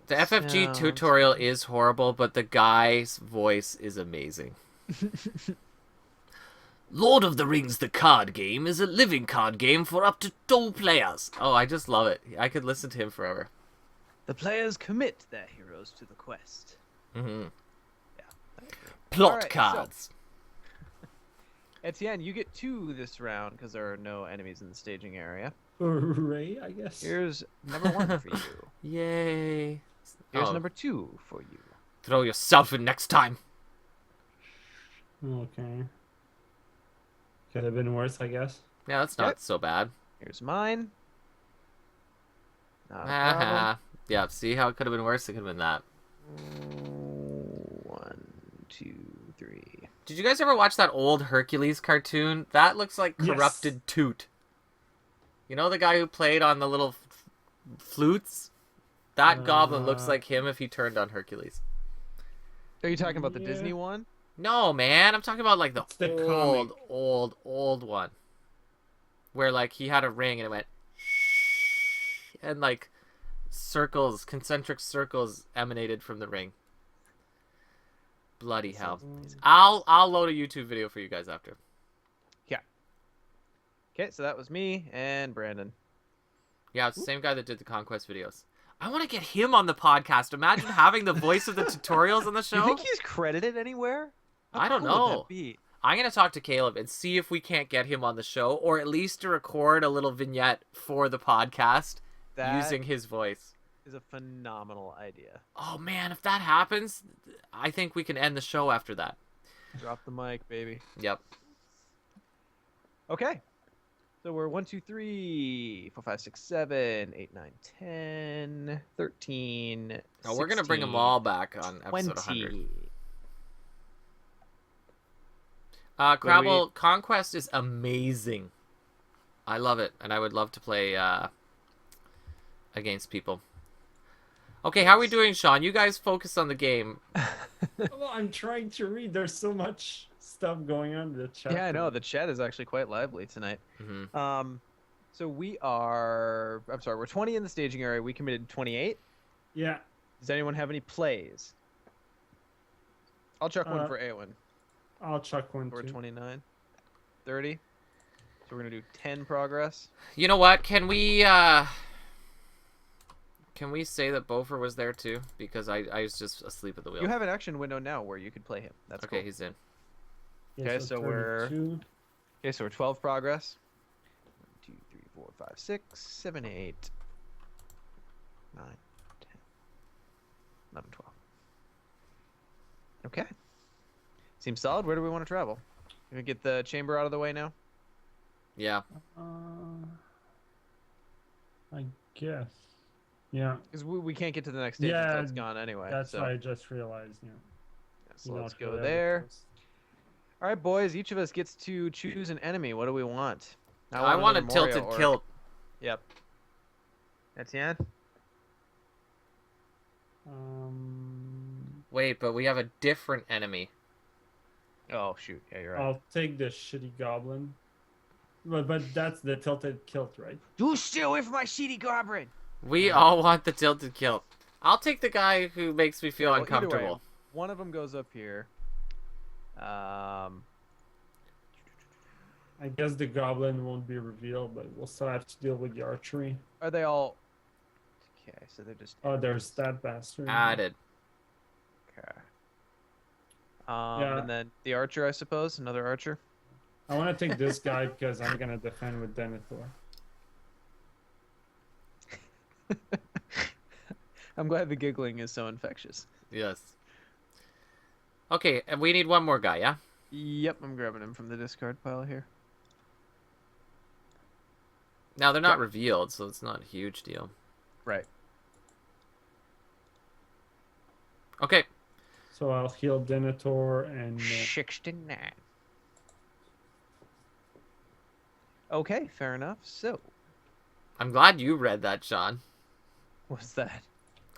The FFG Sounds tutorial is horrible, but the guy's voice is amazing. Lord of the Rings, the card game, is a living card game for up to 2 players. Oh, I just love it. I could listen to him forever. The players commit their heroes to the quest. Mm-hmm. Yeah. I agree. Plot Alright, so- cards. Etienne, you get 2 this round because there are no enemies in the staging area. Hooray, I guess. Here's number 1 for you. Yay. Here's Oh, number 2 for you. throw yourself in next time. Okay. Could have been worse, I guess. Yeah, that's not Yep. so bad. Here's mine. Not a problem. Haha. Yeah, see how it could have been worse? It could have been that. 1, 2, 3. Did you guys ever watch that old Hercules cartoon? That looks like Yes. corrupted Toot. You know the guy who played on the little flutes? That goblin looks like him if he turned on Hercules. Are you talking about the Yeah. Disney one? No, man. I'm talking about like the, It's the old, comic. old one. Where like he had a ring and it went and like circles, concentric circles emanated from the ring. Bloody hell. I'll load a YouTube video for you guys after. Okay, so that was me and Brandon. Yeah, it's the same guy that did the Conquest videos. I want to get him on the podcast. Imagine having the voice of the tutorials on the Do you show. think he's credited anywhere? How I don't cool would know. that be? I'm going to talk to Caleb and see if we can't get him on the show, or at least to record a little vignette for the podcast That using his voice. is a phenomenal idea. Oh man, if that happens, I think we can end the show after that. Drop the mic, baby. Yep. Okay. So we're 1, 2, 3, 4, 5, 6, 7, 8, 9, 10, 13. Oh, we're going to bring them 16, all back on episode 20. 100. do we- Crabble, Conquest is amazing. I love it, and I would love to play against people. Okay, how are we doing, Sean? You guys focus on the game. Well, I'm trying to read. There's so much stuff going on in the chat. Yeah, I know. room. The chat is actually quite lively tonight. Hmm. So we are. I'm sorry. We're 20 in the staging area. We committed 28. Yeah. Does anyone have any plays? I'll chuck one Uh, for Awen. I'll chuck one We're too. 29. 30. So we're gonna do 10 progress. You know what? Can we say that Beaufort was there too? Because I was just asleep at the wheel. You have an action window now where you could play him. That's Okay, cool. he's in. Okay, so we're 32. okay. So we're 12 progress. 1, 2, 3, 4, 5, 6, 7, 8, 9, 10, 11, 12. Okay. Seems solid. Where do we want to travel? Can we get the chamber out of the way now? Yeah. I guess. Yeah. Because we can't get to the next stage Yeah, until it's gone anyway. That's so what I just realized. Yeah. so We let's don't go really have there. a choice. All right, boys. Each of us gets to choose an enemy. What do we want? I want a another Mario tilted orc. kilt. Yep. Etienne? Wait, but we have a different enemy. Oh shoot! Yeah, you're right. I'll take the shitty goblin. But that's the tilted kilt, right? Do stay away from my shitty goblin. We all want the tilted kilt. I'll take the guy who makes me feel Well, either way, uncomfortable. one of them goes up here. I guess the goblin won't be revealed, but we'll still have to deal with the archery. Are they all? Okay, so they're just. Oh, there's that bastard. Added. Okay. Yeah. And then the archer, I suppose, another archer. I want to take this guy because I'm gonna defend with Denethor. I'm glad the giggling is so infectious. Yes. Okay, and we need one more guy, yeah? Yep, I'm grabbing him from the discard pile here. Now, they're not Okay. revealed, so it's not a huge deal. Right. Okay. So I'll heal Denethor and 69. Okay, fair enough. So, I'm glad you read that, Sean. what's that?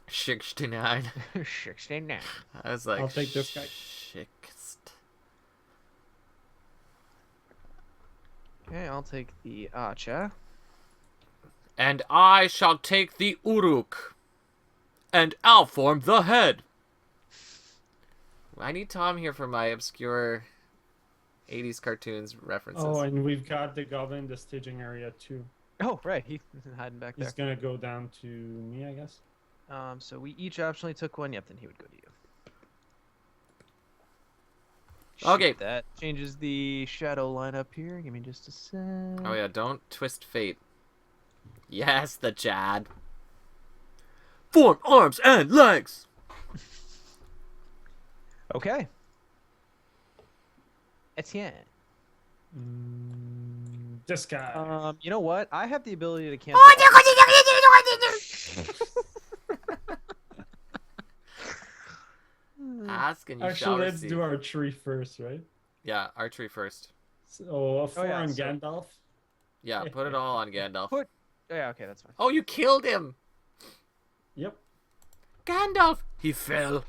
69. 69. I was like, I'll take this guy. Shixt. Okay, I'll take the Acha. And I shall take the Uruk. And I'll form the head. I need Tom here for my obscure 80s cartoons references. oh, and we've got the goblin in the staging area too. Oh, right, he's hiding back there. He's gonna go down to me, I guess. So we each optionally took one. Yep, then he would go to you. Okay. Shoot, that changes the shadow lineup here. Give me just a sec. Oh yeah, don't twist fate. Yes, the Chad. Form arms and legs. Okay. Etienne. This guy. You know what? I have the ability to cancel. Ask and you shall Actually, let's receive. do archery first, right? Yeah, archery first. So a 4 yeah, on so- Gandalf. Yeah, put it all on Gandalf. Put- Yeah, okay, that's fine. Oh, you killed him! Yep. Gandalf! He fell.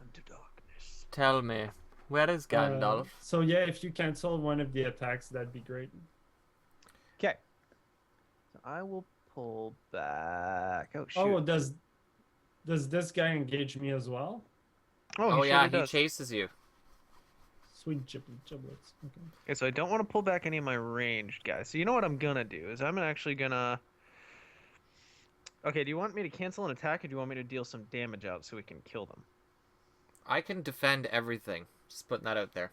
Into darkness. Tell me, where is Gandalf? So yeah, if you cancel one of the attacks, that'd be great. Okay. So I will pull back. Oh shoot. Oh, does this guy engage me as well? Oh, he yeah, surely he does. chases you. Sweet giblets. Okay. Okay, so I don't want to pull back any of my ranged guys. So you know what I'm gonna do is I'm actually gonna. Okay, do you want me to cancel an attack, or do you want me to deal some damage out so we can kill them? I can defend everything. Just putting that out there.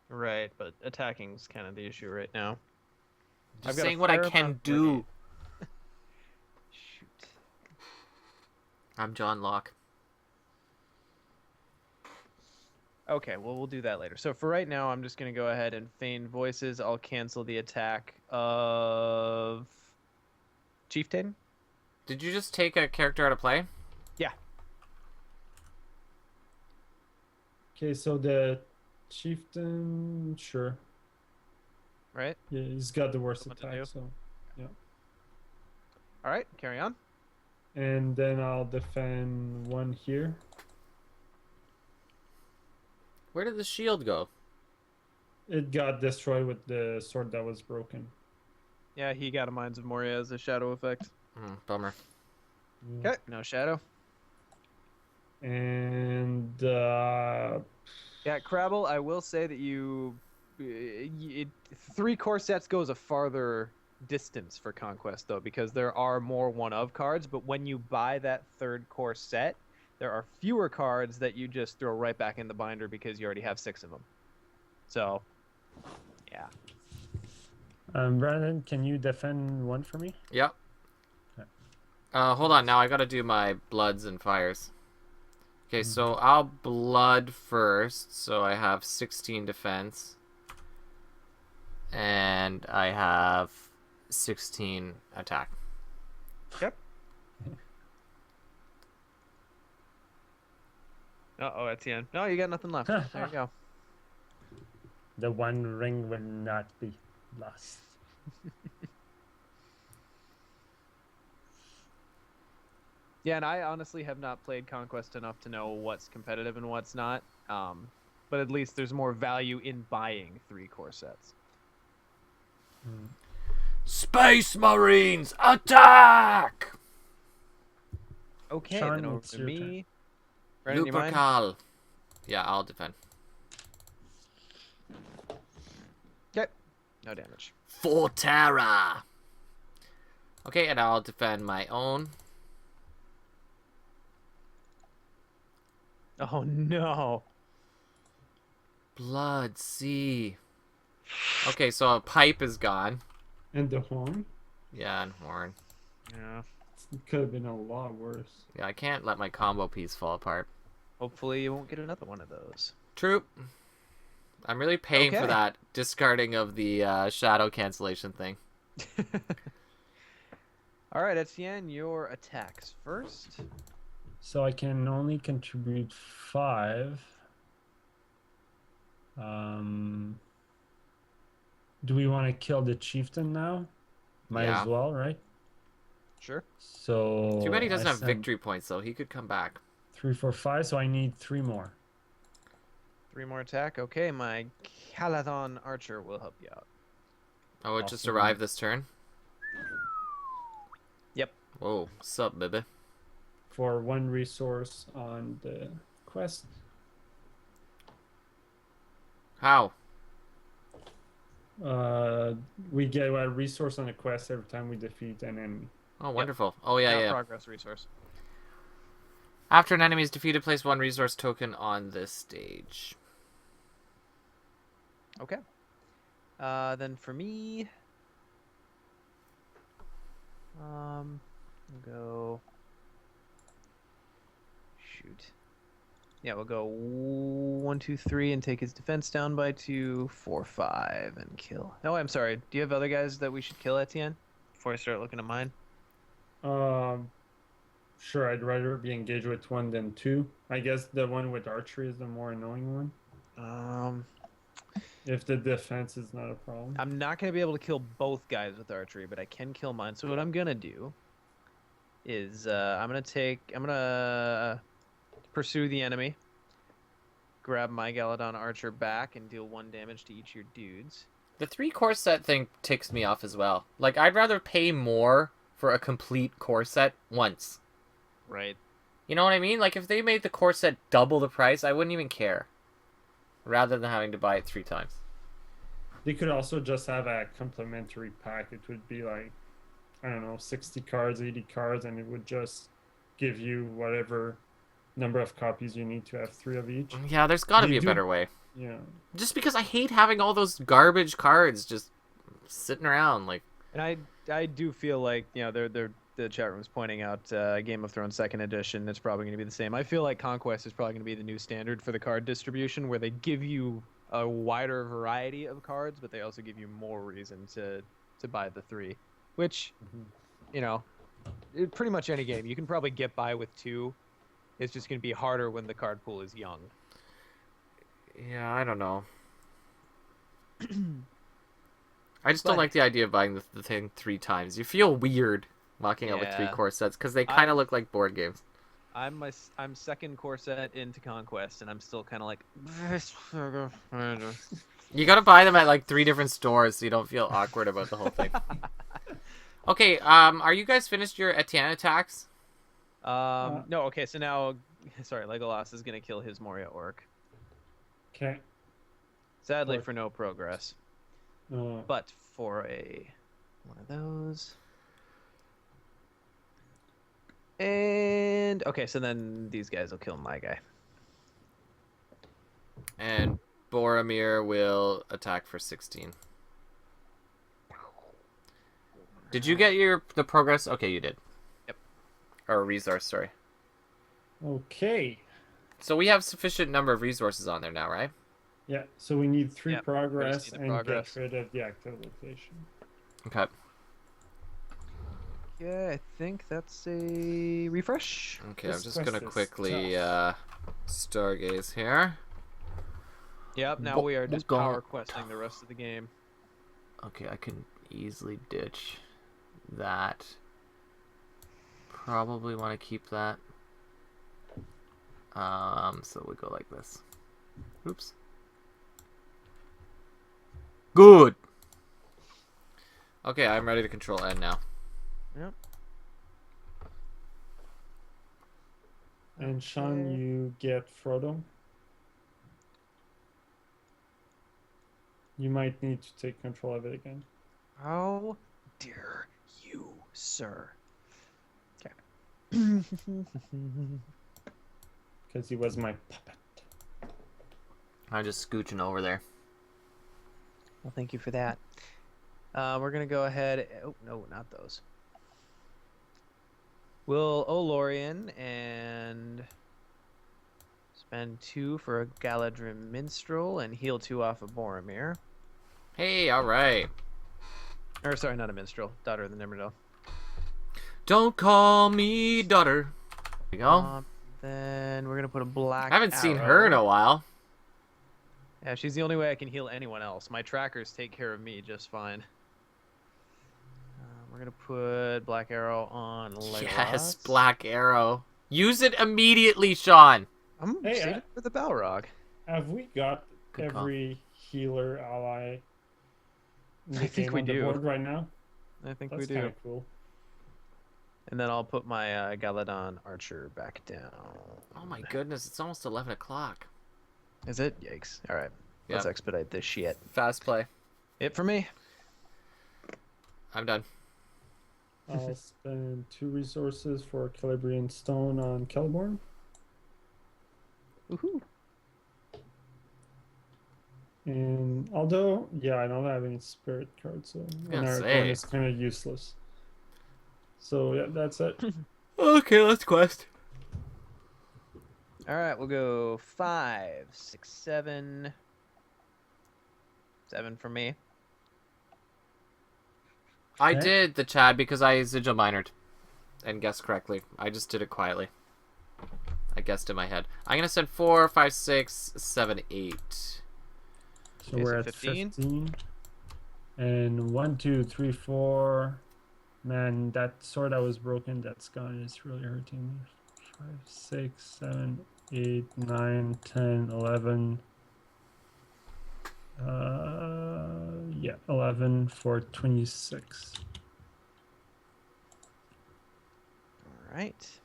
Right, but attacking's kind of the issue right now. Just I've got a saying what I fair can amount of do. grenade. Shoot. I'm John Locke. Okay, well, we'll do that later. So for right now, I'm just going to go ahead and feign voices. I'll cancel the attack of Chieftain. Did you just take a character out of play? Yeah. Okay, so the chieftain, sure. Right? Yeah, he's got the worst What to attack, do? so yeah. All right, carry on. And then I'll defend one here. Where did the shield go? It got destroyed with the sword that was broken. Yeah, he got a Mines of Moria as a shadow effect. Bummer. Yeah. Okay, no shadow. And Yeah, Crabble, I will say that three core sets goes a farther distance for Conquest, though, because there are more one-of cards, but when you buy that third core set, there are fewer cards that you just throw right back in the binder because you already have 6 of them. So, yeah. Brandon, can you defend one for me? Yep. Okay. Hold on. Now I gotta do my bloods and fires. Okay, so I'll blood first, so I have 16 defense. And I have 16 attack. Yep. Uh-oh, Etienne. No, you got nothing left. There you go. The one ring will not be lost. Yeah, and I honestly have not played Conquest enough to know what's competitive and what's not. But at least there's more value in buying 3 core sets. Space Marines, attack! Okay, Sean, then over it's to your me. turn. Brandon, you mind? Lupercal. Yeah, I'll defend. Okay. No damage. Forterra. Okay, and I'll defend my own. Oh no. Blood sea. Okay, so a pipe is gone. And the horn? Yeah, and horn. Yeah. It could have been a lot worse. Yeah, I can't let my combo piece fall apart. Hopefully you won't get another one of those. True. I'm really paying for Okay. that discarding of the shadow cancellation thing. All right, Etienne, your attacks first. So I can only contribute 5. Do we want to kill the chieftain now? Might Yeah. as well, right? Sure. So Too bad he doesn't I have sent victory points, though. He could come back. 3, 4, 5. So I need 3 more. 3 more attack. Okay, my Calathon Archer will help you out. Oh, it just Awesome. arrived this turn? Yep. Whoa, sup, baby? For 1 resource on the quest. How? We get a resource on a quest every time we defeat an enemy. Oh, wonderful. Oh, yeah, Now yeah. Progress resource. After an enemy is defeated, place 1 resource token on this stage. Okay. Then for me, we'll go. Shoot. Yeah, we'll go 1, 2, 3, and take his defense down by 2, 4, 5, and kill. No, I'm sorry. Do you have other guys that we should kill, Etienne? Before I start looking at mine. Sure, I'd rather be engaged with 1 than 2. I guess the one with archery is the more annoying one. If the defense is not a problem. I'm not going to be able to kill both guys with archery, but I can kill mine. So what I'm going to do is I'm going to pursue the enemy, grab my Galadon Archer back, and deal 1 damage to each of your dudes. The 3 core set thing ticks me off as well. Like, I'd rather pay more for a complete core set once. Right. You know what I mean? Like, if they made the core set double the price, I wouldn't even care. Rather than having to buy it 3 times. They could also just have a complimentary pack. It would be like, I don't know, 60 cards, 80 cards, and it would just give you whatever number of copies you need to have 3 of each. Yeah, there's gotta They be a do- better way. Yeah. Just because I hate having all those garbage cards just sitting around. Like, And I do feel like, you know, the chat room's pointing out Game of Thrones 2nd edition. It's probably going to be the same. I feel like Conquest is probably going to be the new standard for the card distribution, where they give you a wider variety of cards, but they also give you more reason to buy the 3. Which, you know, pretty much any game you can probably get by with 2. It's just going to be harder when the card pool is young. yeah, I don't know. I just don't But- like the idea of buying the thing 3 times. You feel weird. walking out with 3 Yeah. core sets because they kind of look like board games. I'm second core set into Conquest, and I'm still kind of like. You gotta buy them at like 3 different stores so you don't feel awkward about the whole thing. Okay, are you guys finished your Etienne attacks? No, okay, so now, sorry, Legolas is gonna kill his Moria orc. Okay. Sadly, Orc. for no progress, but for one of those. And okay, so then these guys will kill my guy. And Boromir will attack for 16. Did you get the progress? Okay, you did. Yep. Or resource, sorry. Okay. So we have sufficient number of resources on there now, right? Yeah. So we need 3 Yep, we progress just need the and progress. get rid of the active location. Okay. Yeah, I think that's a refresh. Okay, This I'm just gonna quest is quickly tough. stargaze here. Yep, now we are just Go- power questing the rest of the game. Okay, I can easily ditch that. Probably want to keep that. So we go like this. Oops. Good. Okay, I'm ready to control N now. Yep. And Sean, you get Frodo. You might need to take control of it again. How dare you, sir? Okay. Because he was my puppet. I'm just scooching over there. Well, thank you for that. We're gonna go ahead. Oh no, not those. We'll Olorian and spend 2 for a Galadrim Minstrel and heal 2 off of Boromir. Hey, alright. Or sorry, not a Minstrel. Daughter of the Nimmerdale. Don't call me daughter. There you go. Then we're gonna put a black. I haven't seen her in a while. Yeah, she's the only way I can heal anyone else. My trackers take care of me just fine. We're gonna put Black Arrow on Legolas. Yes, Black Arrow. Use it immediately, Sean. I'm Hey, saving for the Balrog. Have we got Good call. every healer ally in I the think game we on the do. board right now? I think That's we kind do. of cool. And then I'll put my Galadon Archer back down. Oh my goodness, it's almost 11 o'clock. Is it? Yikes. All right. Let's Yep. expedite this shit. Fast play. It for me. I'm done. I'll spend 2 resources for Calabrian Stone on Celeborn. Woohoo. And although, yeah, I don't have any spirit cards, so Yeah, Aragorn same. is kind of useless. So yeah, that's it. Okay, let's quest. All right, we'll go 5, 6, 7. 7 for me. I Okay. did the Chad because I Sigil Minored and guessed correctly. I just did it quietly. I guessed in my head. I'm gonna send 4, 5, 6, 7, 8. So Okay, we're so at 15. 15. And 1, 2, 3, 4. Man, that sword that was broken, that's gone. It's really hurting me. 5, 6, 7, 8, 9, 10, 11. Yeah, 11 for 26. All right.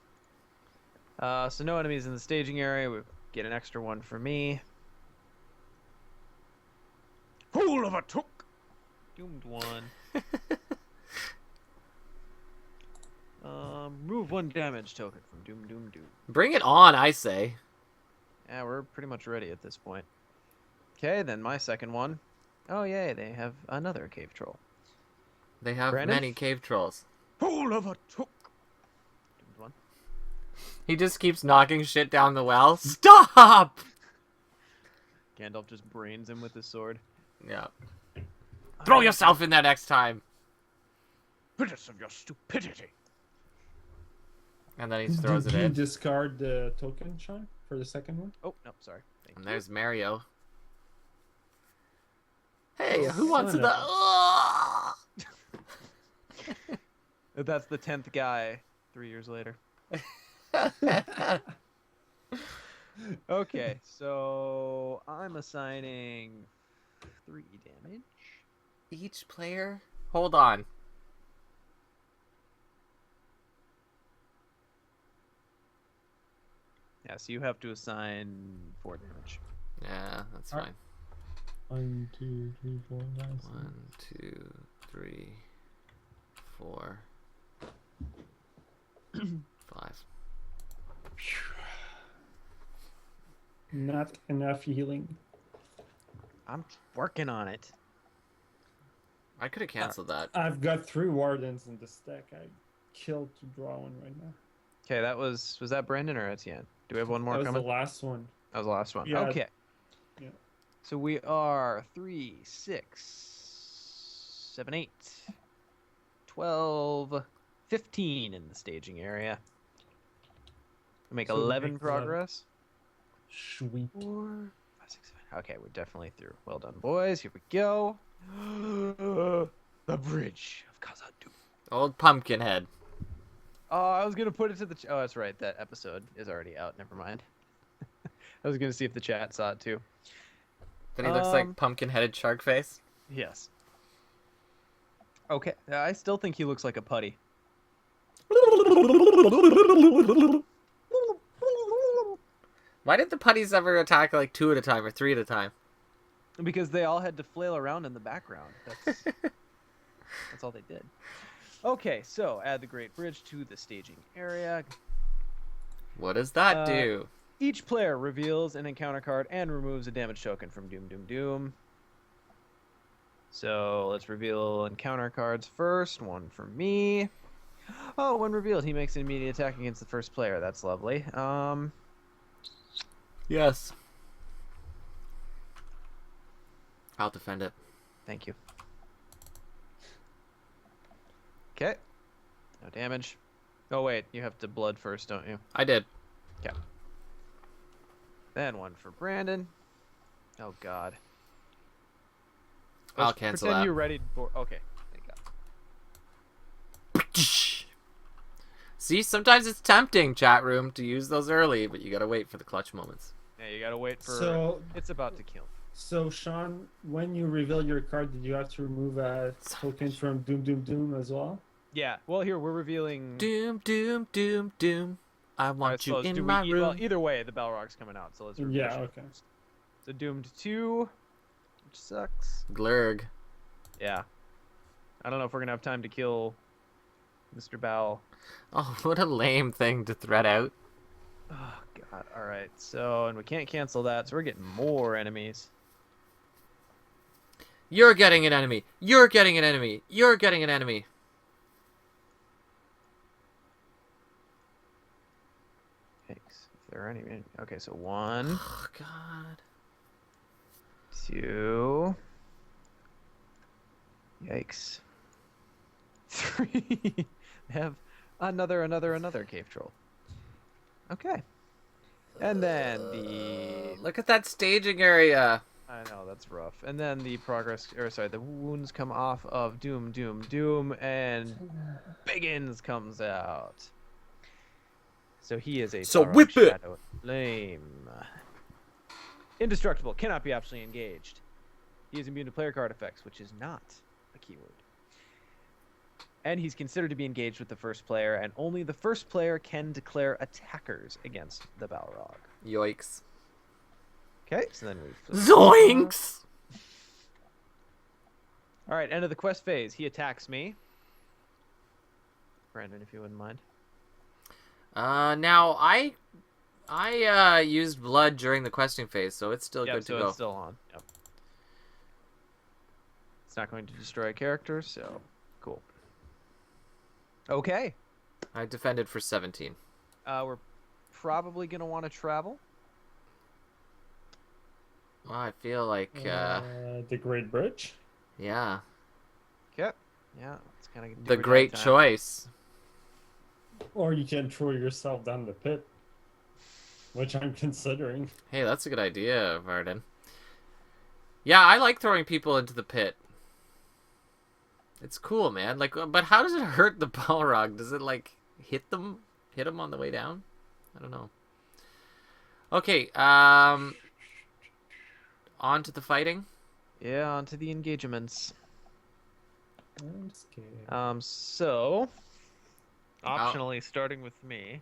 So no enemies in the staging area. We get an extra 1 for me. Fool of a took. Doomed 1. Remove 1 damage token from Doom Doom Doom. Bring it on, I say. Yeah, we're pretty much ready at this point. Okay, then my second one. Oh yay, they have another cave troll. They have Brandon? many cave trolls. Fool of a took. Doomed 1. He just keeps knocking shit down the well. Stop! Gandalf just brains him with his sword. Yeah. Throw yourself in there next time. Witness of your stupidity. And then he throws Did it you in. discard the token, Sean, for the second one? Oh, no, sorry. Thank And you. there's Mario. Hey, who wants Son to of the... That's the 10th guy 3 years later. Okay, so I'm assigning 3 damage. Each player? Hold on. Yeah, so you have to assign 4 damage. Yeah, that's Alright. fine. 1, 2, 3, 4, 5, 6. 1, 2, 3, 4, 5. Not enough healing. I'm working on it. I could have canceled that. I've got 3 wardens in the stack. I killed to draw one right now. Okay, that was that Brendan or Etienne? Do we have one more That was coming? the last one. That was the last one. Yeah. Okay. Yeah. So we are 3, 6, 7, 8, 12, 15 in the staging area. We make So we 11 make 11. progress. Sweet. 4, 5, 6, 7. Okay, we're definitely through. Well done, boys. Here we go. The bridge of Khazad-dûm. Old Pumpkinhead. Oh, I was gonna put it to the. Oh, that's right. That episode is already out. Never mind. I was gonna see if the chat saw it too. That he looks like pumpkin-headed shark face. Yes. Okay, I still think he looks like a putty. Why did the putties ever attack like 2 at a time or 3 at a time? Because they all had to flail around in the background. That's that's all they did. Okay, so add the Great Bridge to the staging area. What does that do? Each player reveals an encounter card and removes a damage token from Doom Doom Doom. So let's reveal encounter cards first. One for me. Oh, when revealed, he makes an immediate attack against the first player. That's lovely. Yes. I'll defend it. Thank you. Okay. No damage. Oh wait, you have to blood first, don't you? I did. Okay. Then one for Brandon. Oh god. I'll Let's cancel pretend that. you're ready for. Okay. Thank God. See, sometimes it's tempting, chat room, to use those early, but you gotta wait for the clutch moments. Yeah, you gotta wait for. So, It's about to kill. so Sean, when you reveal your card, did you have to remove a token from Doom Doom Doom as well? Yeah. Well, here we're revealing. Doom, doom, doom, doom. I want Alright, you so in do my we, room. well, either way, the Balrog's coming out, so let's reveal Yeah, shit okay. first. So Doomed 2, which sucks. Glurg. Yeah. I don't know if we're gonna have time to kill Mr. Bow. Oh, what a lame thing to thread out. Oh god. Alright, so and we can't cancel that, so we're getting more enemies. You're getting an enemy. You're getting an enemy. You're getting an enemy. Thanks. If there are any. Okay, so 1, Oh, God. 2. Yikes. 3. They have another cave troll. Okay. And then the Look at that staging area. I know that's rough. And then the the wounds come off of Doom Doom Doom and Biggins comes out. So he is a So Balrog whip it! Shadow Flame. Indestructible, cannot be optionally engaged. He is immune to player card effects, which is not a keyword. And he's considered to be engaged with the first player, and only the first player can declare attackers against the Balrog. Yoinks. Okay, so then we Zoinks! All right, end of the quest phase. He attacks me. Brandon, if you wouldn't mind. Now I used blood during the questing phase, so it's still Yep, good to so go. it's still on. Yep. It's not going to destroy a character, so cool. Okay. I defended for 17. We're probably gonna want to travel. Well, I feel like, The Great Bridge. yeah, Okay. Yeah, it's kind of the great choice. Or you can throw yourself down the pit, which I'm considering. Hey, that's a good idea, Varden. Yeah, I like throwing people into the pit. It's cool, man. Like, but how does it hurt the Balrog? Does it like hit them on the way down? I don't know. Okay, on to the fighting. Yeah, onto the engagements. I'm scared. So, optionally starting with me.